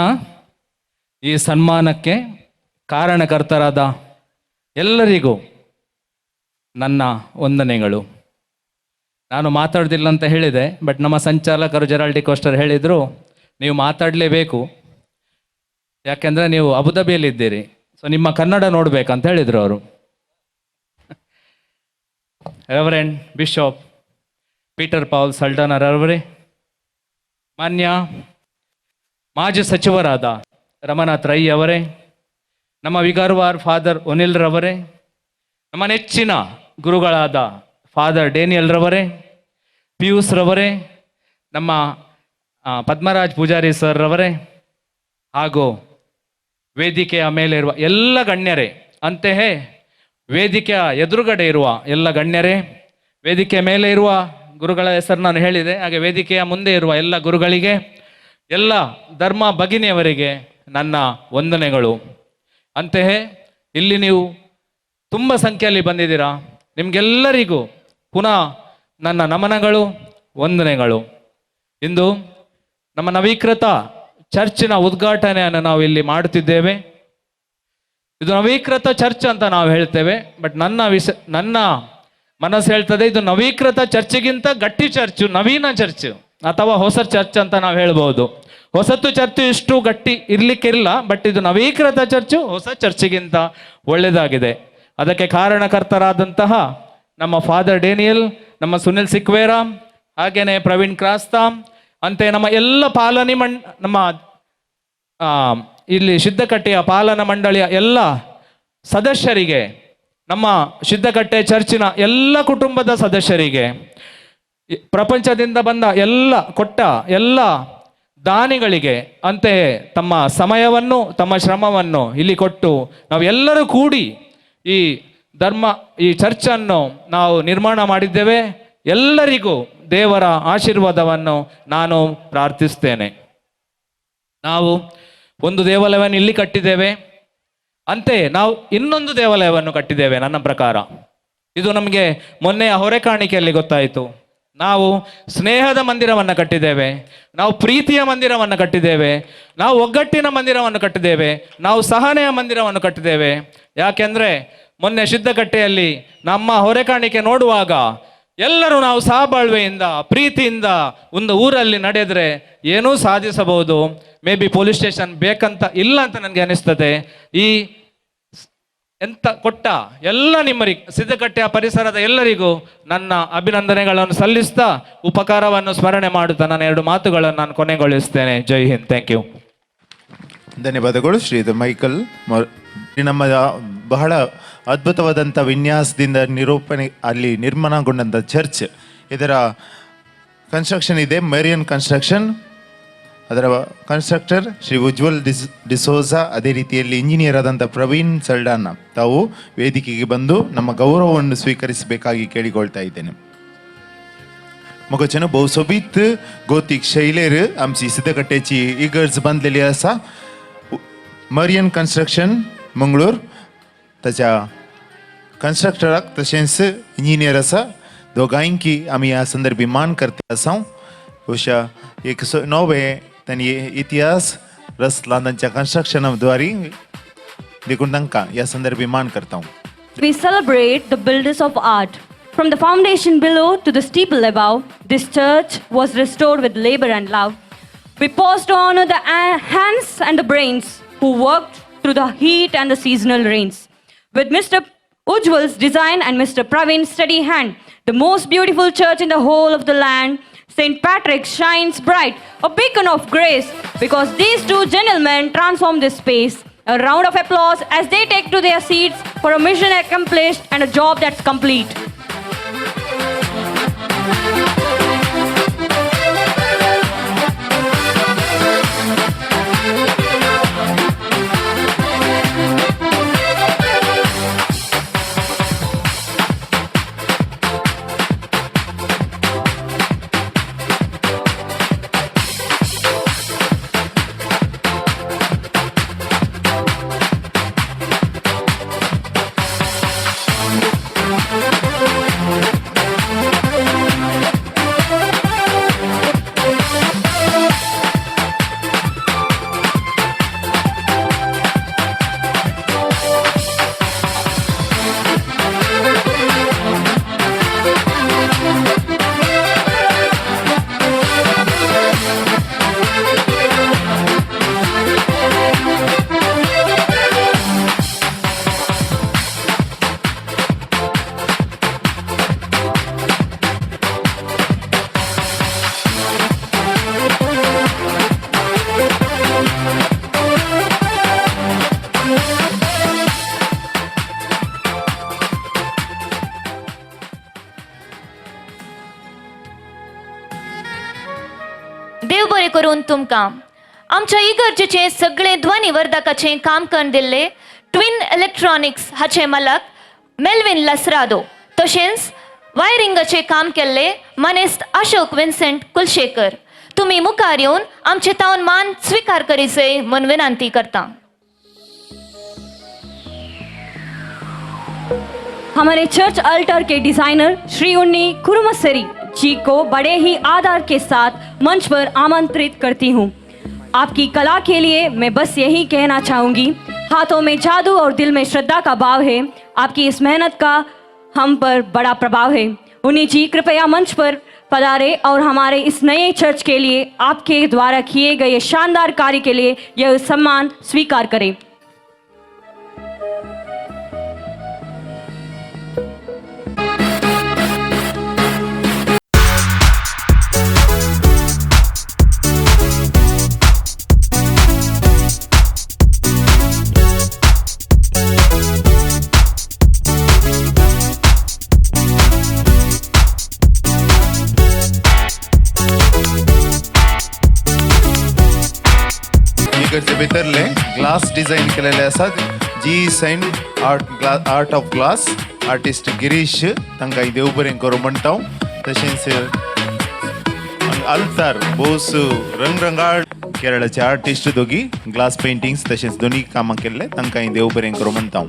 ಈ ಸನ್ಮಾನಕ್ಕೆ ಕಾರಣಕರ್ತರಾದ ಎಲ್ಲರಿಗೂ ನನ್ನ ವಂದನೆಗಳು. ನಾನು ಮಾತಾಡೋದಿಲ್ಲ ಅಂತ ಹೇಳಿದೆ, ಬಟ್ ನಮ್ಮ ಸಂಚಾಲಕರು ಜೆರಾಲ್ಡಿ ಕೋಸ್ಟರ್ ಹೇಳಿದರು ನೀವು ಮಾತಾಡಲೇಬೇಕು, ಯಾಕೆಂದರೆ ನೀವು ಅಬುದಾಬಿಯಲ್ಲಿದ್ದೀರಿ, ಸೊ ನಿಮ್ಮ ಕನ್ನಡ ನೋಡಬೇಕಂತ ಹೇಳಿದರು ಅವರು. ರೆವರೆಂಡ್ ಬಿಷಪ್ ಪೀಟರ್ ಪಾಲ್ ಸಲ್ಡನರ್ ಅವರೇ, ಮಾನ್ಯ ಮಾಜಿ ಸಚಿವರಾದ ರಮನಾಥ್ ರೈ ಅವರೇ, ನಮ್ಮ ವಿಗಾರ್ವಾರ್ ಫಾದರ್ ಒನಿಲ್ ರವರೇ, ನಮ್ಮ ನೆಚ್ಚಿನ ಗುರುಗಳಾದ ಫಾದರ್ ಡೇನಿಯಲ್ ರವರೇ, ಪಿಯೂಸ್ ರವರೇ, ನಮ್ಮ ಪದ್ಮರಾಜ್ ಪೂಜಾರಿ ಸರ್ ರವರೇ, ಹಾಗೂ ವೇದಿಕೆಯ ಮೇಲೆ ಇರುವ ಎಲ್ಲ ಗಣ್ಯರೇ, ಅಂತೆಯೇ ವೇದಿಕೆಯ ಎದುರುಗಡೆ ಇರುವ ಎಲ್ಲ ಗಣ್ಯರೇ, ವೇದಿಕೆಯ ಮೇಲೆ ಇರುವ ಗುರುಗಳ ಹೆಸರು ನಾನು ಹೇಳಿದೆ, ಹಾಗೆ ವೇದಿಕೆಯ ಮುಂದೆ ಇರುವ ಎಲ್ಲ ಗುರುಗಳಿಗೆ, ಎಲ್ಲ ಧರ್ಮ ಭಗಿನಿಯವರಿಗೆ ನನ್ನ ವಂದನೆಗಳು. ಅಂತೆಯೇ ಇಲ್ಲಿ ನೀವು ತುಂಬ ಸಂಖ್ಯೆಯಲ್ಲಿ ಬಂದಿದ್ದೀರಾ, ನಿಮಗೆಲ್ಲರಿಗೂ ಪುನಃ ನನ್ನ ನಮನಗಳು, ವಂದನೆಗಳು. ಇಂದು ನಮ್ಮ ನವೀಕೃತ ಚರ್ಚಿನ ಉದ್ಘಾಟನೆಯನ್ನು ನಾವು ಇಲ್ಲಿ ಮಾಡುತ್ತಿದ್ದೇವೆ. ಇದು ನವೀಕೃತ ಚರ್ಚ್ ಅಂತ ನಾವು ಹೇಳ್ತೇವೆ, ಬಟ್ ನನ್ನ ಮನಸ್ಸು ಹೇಳ್ತದೆ ಇದು ನವೀಕೃತ ಚರ್ಚ್ಗಿಂತ ಗಟ್ಟಿ ಚರ್ಚು, ನವೀನ ಚರ್ಚ್ ಅಥವಾ ಹೊಸ ಚರ್ಚ್ ಅಂತ ನಾವು ಹೇಳ್ಬೋದು. ಹೊಸತು ಚರ್ಚ್ ಇಷ್ಟು ಗಟ್ಟಿ ಇರ್ಲಿಕ್ಕಿಲ್ಲ, ಬಟ್ ಇದು ನವೀಕೃತ ಚರ್ಚು ಹೊಸ ಚರ್ಚಿಗಿಂತ ಒಳ್ಳೆಯದಾಗಿದೆ. ಅದಕ್ಕೆ ಕಾರಣಕರ್ತರಾದಂತಹ ನಮ್ಮ ಫಾದರ್ ಡೇನಿಯಲ್, ನಮ್ಮ ಸುನಿಲ್ ಸಿಕ್ವೇರಾ, ಹಾಗೇನೆ ಪ್ರವೀಣ್ ಕ್ರಾಸ್ತಾ, ಅಂತೆ ನಮ್ಮ ಎಲ್ಲ ನಮ್ಮ ಇಲ್ಲಿ ಸಿದ್ಧಕಟ್ಟೆಯ ಪಾಲನಾ ಮಂಡಳಿಯ ಎಲ್ಲ ಸದಸ್ಯರಿಗೆ, ನಮ್ಮ ಸಿದ್ಧಕಟ್ಟೆ ಚರ್ಚಿನ ಎಲ್ಲ ಕುಟುಂಬದ ಸದಸ್ಯರಿಗೆ, ಪ್ರಪಂಚದಿಂದ ಬಂದ ಕೊಟ್ಟ ಎಲ್ಲ ದಾನಿಗಳಿಗೆ, ಅಂತೆಯೇ ತಮ್ಮ ಸಮಯವನ್ನು ತಮ್ಮ ಶ್ರಮವನ್ನು ಇಲ್ಲಿ ಕೊಟ್ಟು ನಾವೆಲ್ಲರೂ ಕೂಡಿ ಈ ಚರ್ಚನ್ನು ನಾವು ನಿರ್ಮಾಣ ಮಾಡಿದ್ದೇವೆ. ಎಲ್ಲರಿಗೂ ದೇವರ ಆಶೀರ್ವಾದವನ್ನು ನಾನು ಪ್ರಾರ್ಥಿಸ್ತೇನೆ. ನಾವು ಒಂದು ದೇವಾಲಯವನ್ನು ಇಲ್ಲಿ ಕಟ್ಟಿದ್ದೇವೆ, ಅಂತೆಯೇ ನಾವು ಇನ್ನೊಂದು ದೇವಾಲಯವನ್ನು ಕಟ್ಟಿದ್ದೇವೆ. ನನ್ನ ಪ್ರಕಾರ ಇದು ನಮಗೆ ಮೊನ್ನೆಯ ಹೊರೆ ಕಾಣಿಕೆಯಲ್ಲಿ ಗೊತ್ತಾಯಿತು. ನಾವು ಸ್ನೇಹದ ಮಂದಿರವನ್ನು ಕಟ್ಟಿದ್ದೇವೆ, ನಾವು ಪ್ರೀತಿಯ ಮಂದಿರವನ್ನು ಕಟ್ಟಿದ್ದೇವೆ, ನಾವು ಒಗ್ಗಟ್ಟಿನ ಮಂದಿರವನ್ನು ಕಟ್ಟಿದ್ದೇವೆ, ನಾವು ಸಹನೆಯ ಮಂದಿರವನ್ನು ಕಟ್ಟಿದ್ದೇವೆ. ಯಾಕೆಂದರೆ ಮೊನ್ನೆ ಸಿದ್ಧಕಟ್ಟೆಯಲ್ಲಿ ನಮ್ಮ ಹೊರೆ ಕಾಣಿಕೆ ನೋಡುವಾಗ ಎಲ್ಲರೂ ನಾವು ಸಹಬಾಳ್ವೆಯಿಂದ ಪ್ರೀತಿಯಿಂದ ಒಂದು ಊರಲ್ಲಿ ನಡೆದರೆ ಏನೂ ಸಾಧಿಸಬಹುದು. ಮೇ ಬಿ ಪೊಲೀಸ್ ಸ್ಟೇಷನ್ ಬೇಕಂತ ಇಲ್ಲ ಅಂತ ನನಗೆ ಅನಿಸ್ತದೆ. ಎಂತ ಕೊಟ್ಟ ಎಲ್ಲ ನಿಮ್ಮರಿಗೆ, ಸಿದ್ಧಕಟ್ಟೆಯ ಪರಿಸರದ ಎಲ್ಲರಿಗೂ ನನ್ನ ಅಭಿನಂದನೆಗಳನ್ನು ಸಲ್ಲಿಸ್ತಾ ಉಪಕಾರವನ್ನು ಸ್ಮರಣೆ ಮಾಡುತ್ತಾ ನನ್ನ 2 ಮಾತುಗಳನ್ನು ನಾನು ಕೊನೆಗೊಳಿಸ್ತೇನೆ. ಜೈ ಹಿಂದ್. Thank you. ಧನ್ಯವಾದಗಳು ಶ್ರೀಯುತ ಮೈಕಲ್. ನಮ್ಮ ಬಹಳ ಅದ್ಭುತವಾದಂಥ ವಿನ್ಯಾಸದಿಂದ ಅಲ್ಲಿ ನಿರ್ಮಾಣಗೊಂಡಂಥ ಚರ್ಚ್, ಇದರ ಕನ್ಸ್ಟ್ರಕ್ಷನ್ ಇದೆ, ಮೇರಿಯನ್ ಕನ್ಸ್ಟ್ರಕ್ಷನ್. ಅದರ ಕನ್ಸ್ಟ್ರಕ್ಟರ್ ಶ್ರೀ ಉಜ್ವಲ್ ಡಿಸೋಜಾ, ಅದೇ ರೀತಿಯಲ್ಲಿ ಇಂಜಿನಿಯರ್ ಆದಂಥ ಪ್ರವೀಣ್ ಸಲ್ಡಾನ ತಾವು ವೇದಿಕೆಗೆ ಬಂದು ನಮ್ಮ ಗೌರವವನ್ನು ಸ್ವೀಕರಿಸಬೇಕಾಗಿ ಕೇಳಿಕೊಳ್ತಾ ಇದ್ದೇನೆ. मगोच्यान भौसोबीत गोतीक शैलेर आमची सिद्धकट्ट्याची इगर्ज बांधलेली आसा. मरियन कन्स्ट्रक्शन मंगळूर, ताच्या कन्स्ट्रक्टराक तशेंच इंजिनियर आसा. दोगांयकी आमी ह्या संदर्भी मान करते आसा. अशा एक नवे तांणी इतिहास रचला तांच्या कन्स्ट्रक्शनाद्वारे देखून तांकां ह्या संदर्भी मान करता. We celebrate the builders of art From the foundation below to the steeple above, this church was restored with labor and love. We pause to honor the hands and the brains who worked through the heat and the seasonal rains. With Mr. Ujjwal's design and Mr. Pravin's steady hand, the most beautiful church in the whole of the land, St. Patrick shines bright, a beacon of grace, because these two gentlemen transform this space. A round of applause as they take to their seats for a mission accomplished and a job that's complete. देव बरें करून तुमकां आमच्या इगर्जेचे सगळे ध्वनिवर्धकाचे काम करून दिल्ले twin electronics हाचे मालक मेल्विन लसरादो तशेंच वायरिंगाचे काम केल्ले मनेस्त अशोक विन्सेंट कुलशेकर तुमी मुखार येवन आमचे तावन मान स्वीकार करीचे म्हूण विनंती करता. हमारे चर्च अल्टर के डिजाइनर श्री उन्नी कुरुमसरी जी को बड़े ही आदर के साथ मंच पर आमंत्रित करती हूँ. आपकी कला के लिए मैं बस यही कहना चाहूँगी, हाथों में जादू और दिल में श्रद्धा का भाव है. आपकी इस मेहनत का हम पर बड़ा प्रभाव है. उन्नी जी कृपया मंच पर पधारे और हमारे इस नए चर्च के लिए आपके द्वारा किए गए शानदार कार्य के लिए यह सम्मान स्वीकार करें. इकडचे भितरले ग्लास डिझाईन केलेले असतात. जी सेंट art of glass artist Girish तांकां देव बरें करूं म्हणटा. तशेंच अल्तार बोस रंगरंगाळ केरळाचे आर्टिस्ट दोगी ग्लास पेंटिंग्स तशेंच दोन्ही कामां केल्ले तांकां देव बरें करूं म्हणटा.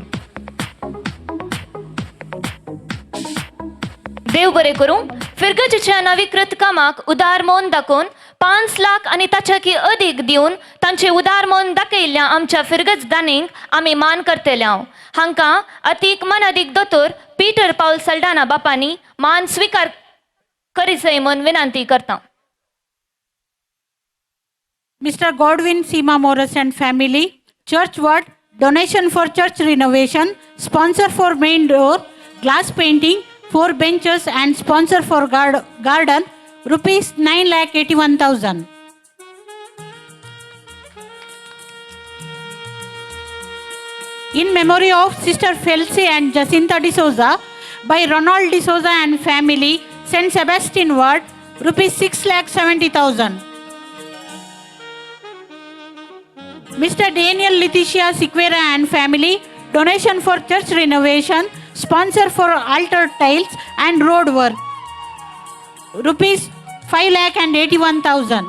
देव बरें करूं. फिरगजेच्या नवीकृत कामाक उदार मोल दाखोवन 5 लाख आणि ताच्याकी अधिक दिवन तांचे उदार मोल दाखयल्ल्या आमच्या फिरगज दानींक आमी मान करतल्या. हांकां अतीक मन अदीक दोतोर पीटर पाऊल सल्डाना बापांनी मान स्वीकार करीचे म्हूण विनंती करता. Mr. Godwin Seema Morris and family, Church Ward, donation for church renovation, sponsor for main door, glass painting, 4 benches and sponsor for garden, rupees 9,81,000. In memory of Sister Felcy and Jacinta D'Souza by Ronald D'Souza and family, St. Sebastian Ward, rupees 6,70,000. Mr. Daniel Leticia Siquera and family, donation for church renovation, sponsor for altar tiles and road work, rupees 5,81,000.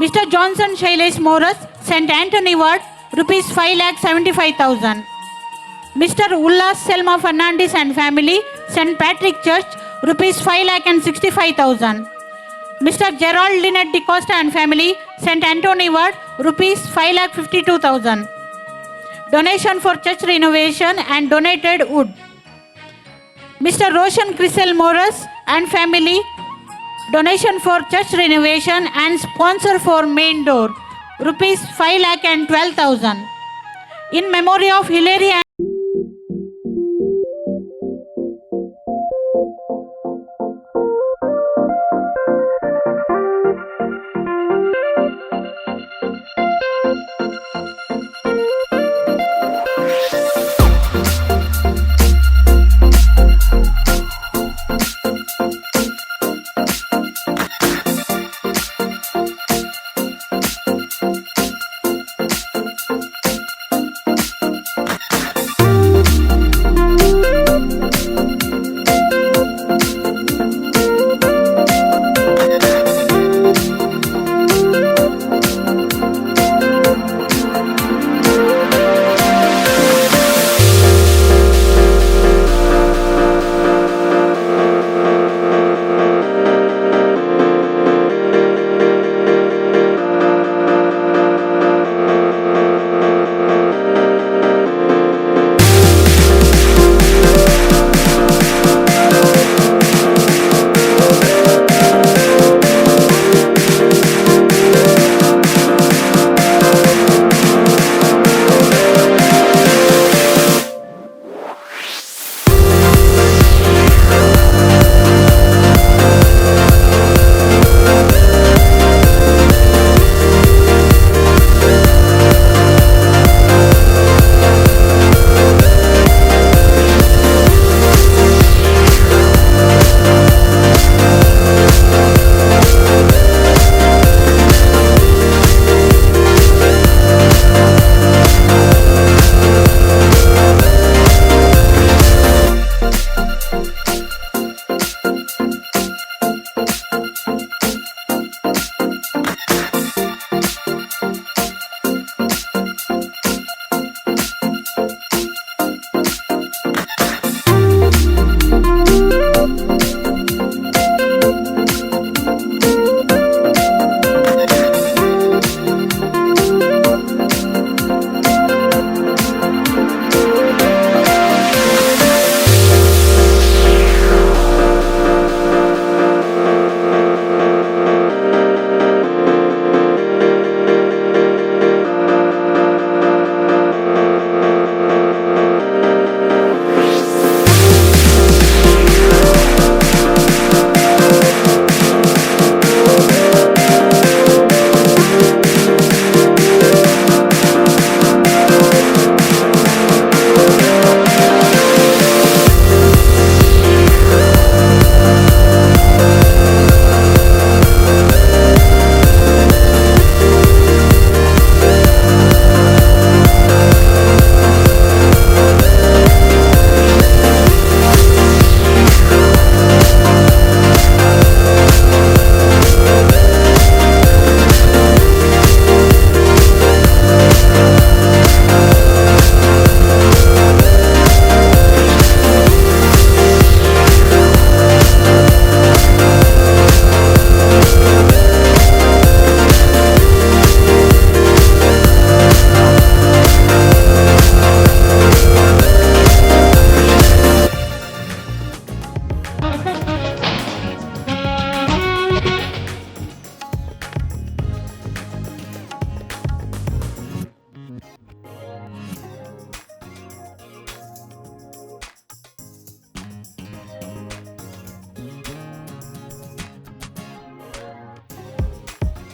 Mr. Johnson Shailesh Morris, St. Anthony Ward, rupees 5,75,000. Mr. Ullas Selma Fernandez and family, St. Patrick Church, rupees 5,65,000. Mr. Gerald Lynette DeCosta and family, St. Anthony Ward, rupees 5,52,000. Donation for church renovation and donated wood. Mr. Roshan Crisel Morris and family, donation for church renovation and sponsor for main door, rupees 5,12,000. In memory of Hilary and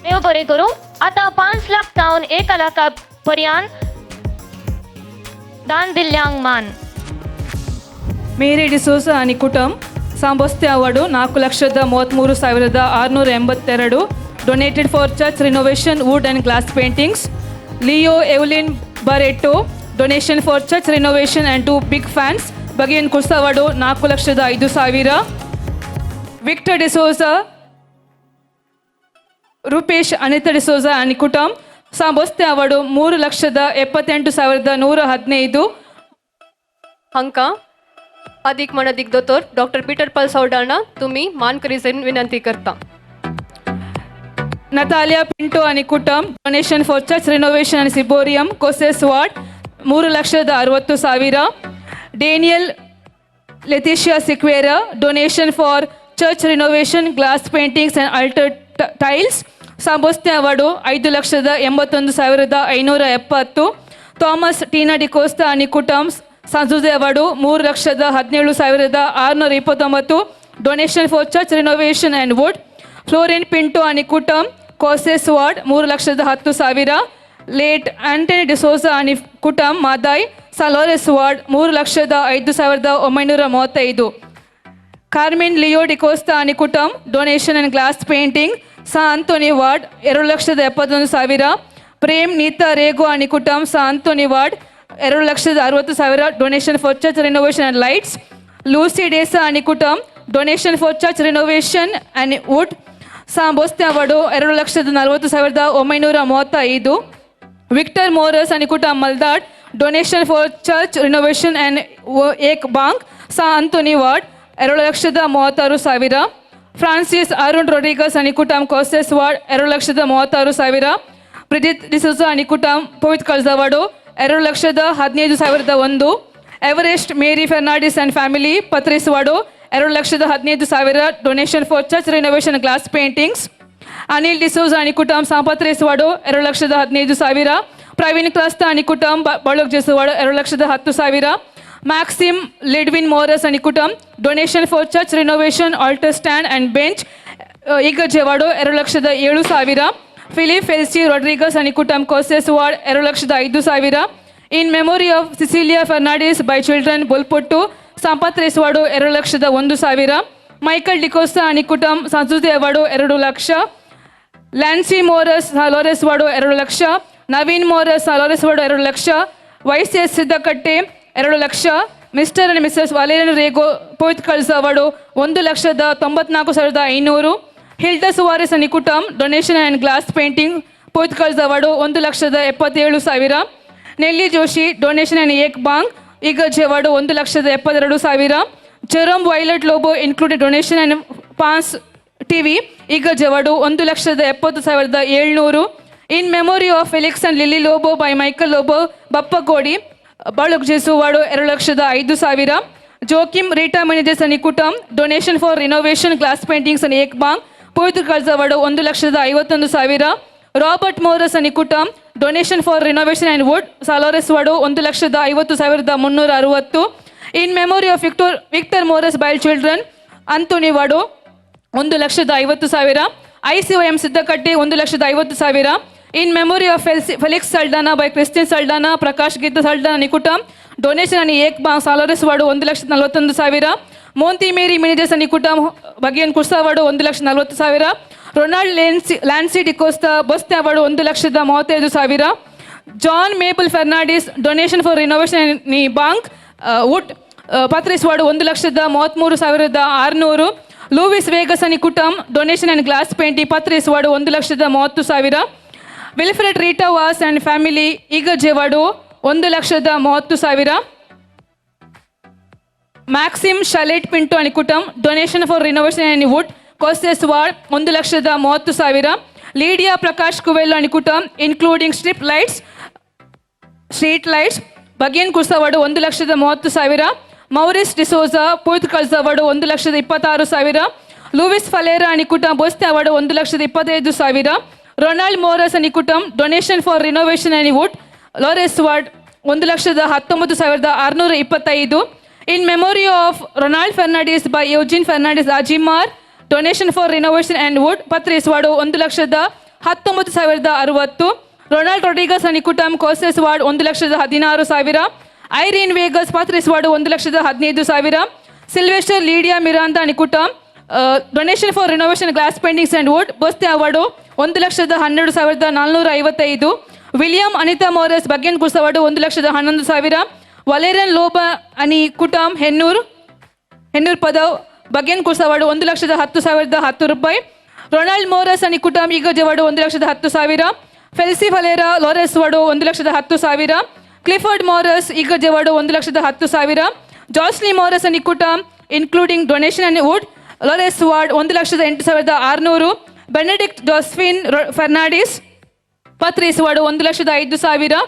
देव बरे करू. आता 5 लाख जावन 1 लाखा पर्यंत दान दिल्यांक मान. ಮೇರಿ D'Souza आणि ಕುಟುಂಬ ಸಾಂಬಸ್ತೆ ಅವಾರ್ಡು 4,33,682 donated for church renovation wood and glass paintings. Leo Evelyn Barretto donation for church renovation and 2 big fans ಬಗೆಯನ್ ಕುರ್ಸ ಅವಾರ್ಡು 4,05,000. Victor D'Souza Rupesh Anita D'Souza आणि ಕುಟುಂಬ ಸಾಂಬಸ್ತೆ ಅವಾರ್ಡು 3,78,115. अंक अधिक मनाधिक दोतोर डॉक्टर पीटर पल सौडाणा तुम्ही मान करीसन विनंती करता. नतालिया पिंटो आणि कुटुंब डोनेशन फॉर चर्च रिनोवेशन आणि सिबोरियम कोसेस ward 3,60,60,000. Daniel Leticia Sequeira, donation for church renovation, glass paintings and altar tiles. ಸಾಂಬೋಸ್ತೆ ಅವಾರ್ಡು 5,81,570. ಥಾಮಸ್ ಟೀನಾ ಡಿಕೋಸ್ತಾ ಅನಿಕುಟಮ್ಸ್ ಸಂಜುದೆ ಅವಾರ್ಡು 3,17,629. Donation for church renovation and wood. Florine Pinto ಅನಿಕುಟಮ್ ಕೋಸೆಸ್ ವಾರ್ಡ್ 3,10,000. ಲೇಟ್ ಆಂಟನಿ ಡಿಸೋಸಾ ಅನಿಕುಟಮ್ ಮಾದಾಯ್ ಸಲೋರೆಸ್ ವಾರ್ಡ್ 3,05,935. ಕಾರ್ಮಿನ್ ಲಿಯೋ ಡಿಕೋಸ್ತಾ ಅನಿಕುಟಮ್ ಡೊನೇಷನ್ ಆ್ಯಂಡ್ ಗ್ಲಾಸ್ ಪೇಂಟಿಂಗ್ ಸಾ Anthony ward 2,71,000. Prem Neeta Rego ಅನಿಕುಟಮ್ ಸಾ Anthony ward 2,60,000. Donation for church renovation and lights. Lucy D'Sa ಅನಿಕುಟಮ್ donation for church renovation and wood. ಸಾಂಬೋಸ್ತೆ award 2,40,935. Victor Moras ಅನಿಕುಟಮ್ ಮಲ್ದಾಡ್ donation for church renovation and ಏಕ್ ಬಾಂಕ್ ಸಾ Anthony ward 2,36,000. Francis Arun Rodrigues ಅನಿಕುಟಮ್ ಕೋಸೆಸ್ ವಾರ್ಡ್ 2,36,000. ಪ್ರಿಜಿತ್ ಡಿಸೋಸಾ ಅನಿಕುಟಮ್ ಪವಿತ್ ಕಳ್ಸವಾಡು 2,15,001. Everest Mary Fernandes and family ಪತ್ರಿಸ್ವಾಡು 2,15,000. Donation for church renovation glass paintings. Anil D'Souza ಅನಿಕುಟಮ್ ಸಾಂಪತ್ರಿಸ್ವಾಡು 2,15,000. ಪ್ರವೀಣ್ ಕ್ರಾಸ್ತಾ ಅನಿಕುಟಮ್ ಬಳುಕ್ ಜೆಸುವಾಡು 2,10,000. ಮ್ಯಾಕ್ಸಿಮ್ ಲಿಡ್ವಿನ್ ಮೋರಸ್ ಅನಿಕುಟಮ್ donation for church renovation altar stand and bench ಈಗ ಜೆವಾಡು 2,07,000. ಫಿಲಿಪ್ ಫೆಲ್ಸಿ ರೊಡ್ರಿಗಸ್ ಅನಿಕುಟಮ್ ಕೋಸೆಸ್ ward 2,05,000. In memory of Cecilia Fernandes by children ಬುಲ್ಪುಟ್ಟು ಸಂಪತ್ರಿಸ್ವಾಡು 2,01,000. ಮೈಕಲ್ ಡಿಕೋಸ್ತಾ ಅನಿಕುಟಮ್ ಸಂಸ್ಕೃತಿ ಅವಾರ್ಡು 2,00,000. ಲ್ಯಾನ್ಸಿ ಮೋರಸ್ ಲೋರೆಸ್ ವಾರ್ಡು 2,00,000. ನವೀನ್ ಮೋರಸ್ ಲೋರೆಸ್ ವಾರ್ಡು 2,00,000. YCS ಸಿದ್ದಕಟ್ಟೆ 2,00,000. Mister and missus Valerian Rego ಪೋಯಿತ್ ಕಳ್ಸ ಅವಾರ್ಡು 1,94,500. ಹಿಲ್ಡಸ್ ವಾರಿಸ್ ಅನಿಕುಟಮ್ ಡೊನೇಷನ್ ಆ್ಯಂಡ್ ಗ್ಲಾಸ್ ಪೇಂಟಿಂಗ್ ಪೋಯಿತ್ ಕಳ್ಸ ಅವಾರ್ಡು 1,77,000. ನೆಲ್ಲಿ ಜೋಶಿ ಡೊನೇಷನ್ ಆ್ಯಂಡ್ ಏಕ್ ಬಾಂಗ್ ಈಗ ಅವಾರ್ಡು 1,72,000. Jerome Violet Lobo included donation and Pond's TV ಈಗ ಅವಾರ್ಡು 1,70,700. In memory of Felix and Lily Lobo by Michael Lobo ಬಪ್ಪಗೋಡಿ ಬಾಳುಕ್ ಜೆಸುವಾಡು 2,05,000. ಜೋಕಿಮ್ ರೀಟಾ ಮೆನಿಜೆಸ್ ಅನಿಕುಟಮ್ donation for renovation glass paintings and ಏಕ್ ಬಾಂಗ್ ಪೋಯಿತ್ ಕಳ್ಸ ಅವಾರ್ಡು 1,51,000. ರಾಬರ್ಟ್ ಮೋರಸ್ ಅನಿಕುಟಮ್ donation for renovation and wood ಸಾಲೋರೆಸ್ ward 1,50,360. In memory of Victor Moras by children Anthony ward 1,50,000. ICOM ಸಿದ್ದಕಟ್ಟಿ 1,50,000. In memory of Felix Saldanha by Christine Saldanha Prakash Geetha Saldanha ನಿಕುಟಮ್ donation ಅನಿ ಏಕ್ ಬಾಂಗ್ ಸಾಲೋರೆಸ್ ವಾರ್ಡು 1,41,000. ಮೋಂತಿ ಮೇರಿ ಮಿನಿಜಸ್ ನಿಕುಟಮ್ ಬಗಿಯನ್ ಕುರ್ಸಾ ವಾರ್ಡು 1,40,000. ರೊನಾಲ್ಡ್ ಲ್ಯಾನ್ಸಿ ಡಿಕೋಸ್ತಾ ಬೊಸ್ತೆ ಅವಾರ್ಡು 1,35,000. John Mabel Fernandes donation for renovation ನಿ ಬಾಂಕ್ ವುಡ್ ಪತ್ರಿಸ್ ವಾರ್ಡು 1,33,600. ಲೂವಿಸ್ ವೇಗಸ್ ಅನಿಕುಟಮ್ ಡೊನೇಷನ್ ಆ್ಯಂಡ್ ಗ್ಲಾಸ್ ಪೇಂಟಿಂಗ್ ಪತ್ರಿಸ್ ward 1,30,000. Wilfred Rita Vas and family ಈಗ ಜೆವಾಡು 1,30,000. ಮ್ಯಾಕ್ಸಿಮ್ ಶಲೆಟ್ ಪಿಂಟೋ ಅನಿಕುಟಮ್ donation for renovation and wood ಕೋಸೆಸ್ ವಾರ್ಡ್ 1,30,000. ಲೀಡಿಯಾ ಪ್ರಕಾಶ್ ಕುವೆಲ್ಲೋ ಅನಿಕುಟಮ್ ಇನ್ಕ್ಲೂಡಿಂಗ್ ಸ್ಟ್ರೀಟ್ ಲೈಟ್ಸ್ ಬಗಿಯನ್ ಕುರ್ಸವಾಡು 1,30,000. ಮೌರಿಸ್ ಡಿಸೋಜಾ ಪೋಯಿತ್ ಕಳ್ಸ ಅವಾರ್ಡು 1,26,000. ಲೂವಿಸ್ ಫಲೇರಾ ಅನಿಕುಟಮ್ ಬೋಸ್ತೆ ಅವಾರ್ಡು 1,25,000. ರೊನಾಲ್ಡ್ ಮೋರಸ್ ಅನಿಕುಟಮ್ donation for renovation and wood ಲೋರೆಸ್ ward 1,19,625. In memory of Ronald Fernandes by Eugene Fernandes ಅಜಿಮಾರ್ donation for renovation and wood ಪತ್ರಿಸ್ ವಾರ್ಡು 1,19,060. ರೊನಾಲ್ಡ್ ರೊಡ್ರಿಗಸ್ ಅನಿಕುಟಮ್ ಕೋಸೆಸ್ ವಾರ್ಡ್ 1,16,000. ಐರೀನ್ ವೇಗಸ್ ಪತ್ರಿಸ್ ವಾರ್ಡು 1,15,000. ಸಿಲ್ವೆಸ್ಟರ್ ಲೀಡಿಯಾ ಮಿರಾಂದ ಅನಿಕುಟಮ್ donation for renovation glass paintings and wood ಬೊಸ್ತೆ ಅವಾರ್ಡು 1,12,455. William Anita Moras ಬಗ್ಗೆನ್ ಕುರ್ಸ ಅವಾರ್ಡು 1,11,000. ವಲೇರಿಯನ್ ಲೋಬಾ ಅನಿಕುಟಮ್ ಹೆನ್ನೂರ್ ಪದವ್ ಬಗ್ಗೆನ್ ಕುರ್ಸ ಅವಾರ್ಡು 1,10,10 ರೂಪಾಯಿ. ರೊನಾಲ್ಡ್ ಮೋರಸ್ ಅನಿಕುಟಮ್ ಈಗ ಅವಾರ್ಡು 1,10,000. ಫೆಲ್ಸಿ ಫಲೇರಾ ಲೋರೆಸ್ ವಾರ್ಡು 1,10,000. ಕ್ಲಿಫರ್ಡ್ ಮೋರಸ್ ಈಗ ಅವಾರ್ಡು 1,10,000. ಜಾಸ್ಲಿ ಮೋರಸ್ ಅನಿಕುಟಮ್ ಇನ್ಕ್ಲೂಡಿಂಗ್ ಡೊನೇಷನ್ ಆ್ಯಂಡ್ ವುಡ್ ಲೋರೆಸ್ ವಾರ್ಡ್ 1,08,600. ಬೆನೆಡಿಕ್ಟ್ ಜೋಸ್ಫಿನ್ ಫರ್ನಾಂಡಿಸ್ ಪತ್ರಿಸ್ ವಾರ್ಡು 1,05,000.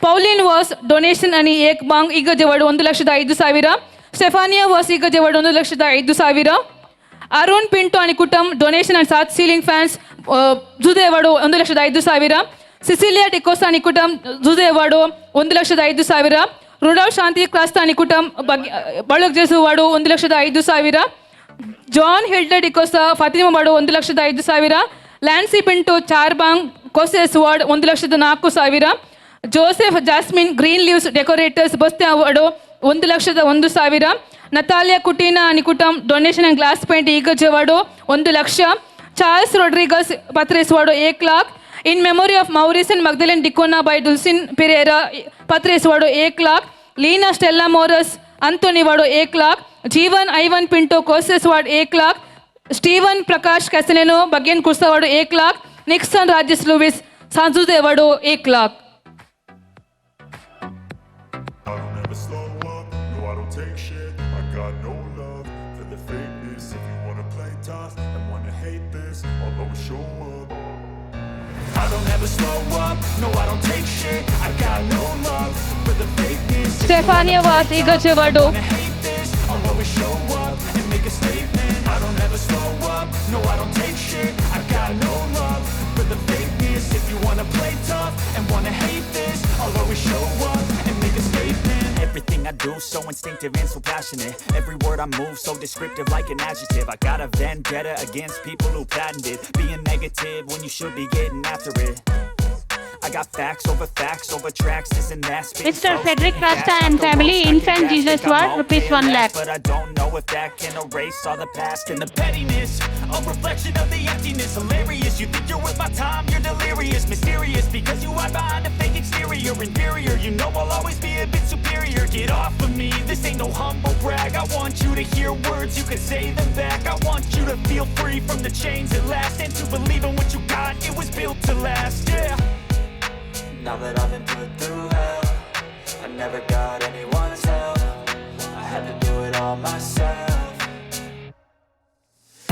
ಪೌಲಿನ್ ವಾಸ್ ಡೊನೇಷನ್ ಅನಿ ಏಕ್ ಬಾಂಗ್ ಈಗ ಅವಾರ್ಡು 1,05,000. ಸ್ಟೆಫಾನಿಯಾ ವಾಸ್ ಈಗಜವಾಡ 1,05,000. ಅರುಣ್ ಪಿಂಟು आणि कुटुंब डोनेशन आणि 7 सीलिंग फॅन्स जुदेवाडो 1,05,000. ಸಿಸಿಲಿಯಾ ಟಿಕೋಸ್ आणि कुटुंब जुदेवाडो 1,05,000. ರುಡಾಲ್ ಶಾಂತಿ ಕ್ರಾಸ್ತ आणि कुटुंब ಬಳುಕ್ ಜೇಸುವಾಡು 1,05,000. ಜಾನ್ ಹಿಲ್ಡೆ ಡಿಕೋಸ ಫಾತಿಮಾ ಬಾಡು 1,05,000. ಲ್ಯಾನ್ಸಿ ಪಿಂಟು ಚಾರ್ಬಾಂಗ್ ಕೋಸೆಸ್ ward 1,04,000. Joseph Jasmine green leaves decorators ಬಸ್ತೆ ಅವಾರ್ಡು 1,01,000. ನತಾಲಿಯಾ ಕುಟೀನಾ आणि कुटुंब ಡೊನೇಷನ್ ಅಂಡ್ ಗ್ಲಾಸ್ ಪೇಂಟ್ ಈಗಜವಾಡು 1,00,000. ಚಾರ್ಲ್ಸ್ ರೊಡ್ರಿಗಸ್ ಪತ್ರೇಸ್ವಾಡು 1,00,000. In memory of Maurice and Magdalene D'Cunha by Dulcine Pereira ಪತ್ರೇಸ್ವಾಡು 1,00,000. ಲೀನಾ ಸ್ಟೆಲ್ಲಾ ಮೋರಸ್ ಅಂತೋನಿವಾಡು 1,00,000. ಜೀವನ್ ಐವನ್ ಪಿಂಟೋ ಕೋಸೆಸ್ವಾಡ್ 1,00,000. ಸ್ಟೀವನ್ ಪ್ರಕಾಶ್ ಕೆಸನೆನೋ ಬಗ್ಗೆನ್ ಕುರ್ಸವಾಡು 1,00,000. ನಿಕ್ಸನ್ ರಾಜೇಶ್ ಲೂವಿಸ್ ಸಾಂಜುದೇವಾಡು 1,00,000. I don't ever slow up, no I don't take shit. I got no love for the fakeness. If you wanna play tough and wanna hate this, I'll always show up. I don't ever slow up, no I don't take shit. I got no love for the fakeness. Stefania Vas ಈಗಜವಾಡು If you wanna hate this, I'll always show up and make a statement. I don't ever slow up, no I don't take shit. I got no love for the fakeness. If you wanna play tough and wanna hate this, I'll always show up and make a statement. Everything I do so instinctive and so passionate. Every word I move so descriptive like an adjective. I got a vendetta against people who patented being negative when you should be getting after it. I got facts over tracks, isn't that spitting Mr. flows? Frederick Rasta Facts, and I family, don't know, Infant I can Jesus think I'm Ward, all rupees damn 1 lakh. but I don't know if that can erase all the past and the pettiness. A reflection of the emptiness, hilarious. You think you're worth my time, you're delirious, mysterious because you hide behind a fake exterior, inferior. You know I'll always be a bit superior. Get off of me, this ain't no humble brag. I want you to hear words, you can say them back. I want you to feel free from the chains at last and to believe in what you got. It was built to last, yeah. Now that I've been put through hell, I never got anyone's help. I had to do it all myself.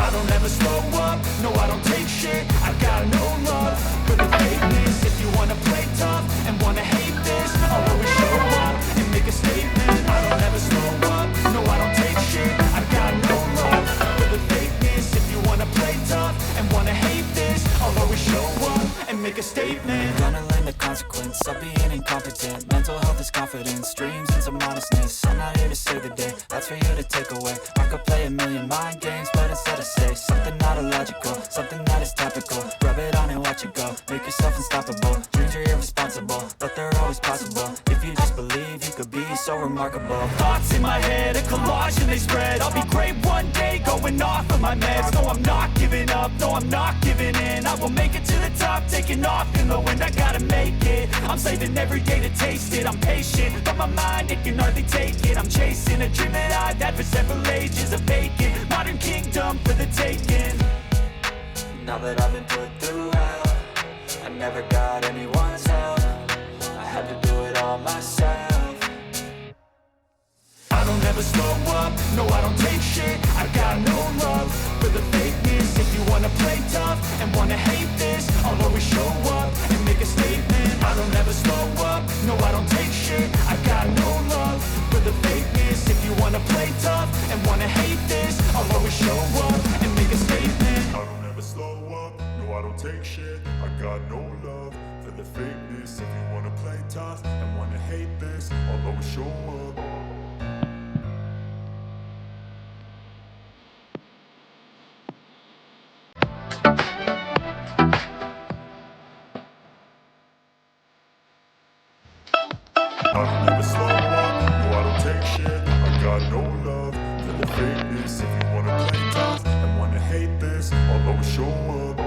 I don't ever slow up, no I don't take shit. I got no love for the fakeness. If you wanna play tough and wanna hate this, I'll always show up and make a statement. I don't ever slow up, no I don't take shit. I got no love for the fakeness. If you wanna play tough and wanna hate this, I'll always show up and make a statement. Gonna learn the consequence of being incompetent. Mental health is confidence, dreams and some honestness. I'm not here to save the day, that's for you to take away. I could play a million mind games, but instead I say something not illogical, something that is topical. Rub it on and watch it go, make yourself unstoppable. Dreams are irresponsible, but they're always possible. If you just believe, you could be so remarkable. Thoughts in my head, a collage and they spread. I'll be great one day, going off of my meds. No, I'm not giving up, no, I'm not giving in. I will make it to the top, taking off in the wind. I gotta make it, I'm saving every day to taste it. I'm patient, but my mind, it can hardly take it. I'm chasing a dream that I've had for several ages, a vacant modern kingdom for the taking. Now that I've been put through hell, I never got anyone's help. I had to do it all myself. I don't ever slow up, no I don't take shit. I got no love for the fakeness. If you wanna play tough and wanna hate this, I'll always show up and make a statement. I don't ever slow up, no I don't take shit. I got no love for the fakeness. If you wanna play tough and wanna hate this, I'll always show up and make a statement. I don't ever slow up, no I don't take shit. I got no love for the fakeness. If you wanna play tough and wanna hate this, I'll always show up. I don't ever slow up, no I don't take shit. I got no love for the fakeness. If you wanna play tough and wanna hate this, I'll always show up.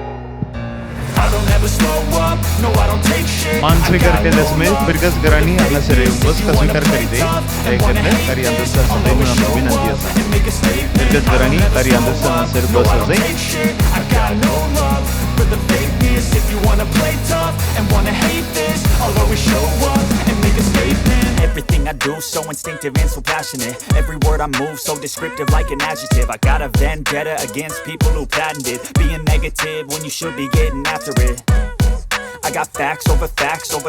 I don't ever slow up, no I don't take shit. मान स्वीकार केल्यास बिरगस घराणी आपला बस का स्वीकार करीते ऐकले तरी अंदरचा सदैव आमची विनंती असा बिरगस घराणी तरी अंदरचा सर बस असे I got no love for the fakeness. If you wanna play tough and wanna hate this, I'll always show up and make a statement. Everything I do so instinctive and so passionate. Every word I move so descriptive like an adjective. I got a vendetta against people who patented being negative when you should be getting after it. I got facts over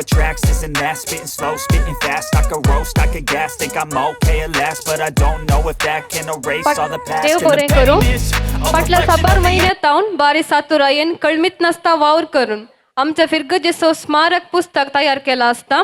tracks, isn't that spitting slow, spitting fast. I could roast, I could gas, think I'm okay at last, but I don't know if that can erase all the past. Dev and the बरें करूं. pettiness, a फाटल्या reflection साबार of the महिन्यात जावन बारी सातुरायेन कळमीत नसता वावर करून आमच्या फिरगजेचो स्मारक पुस्तक तयार केला असता.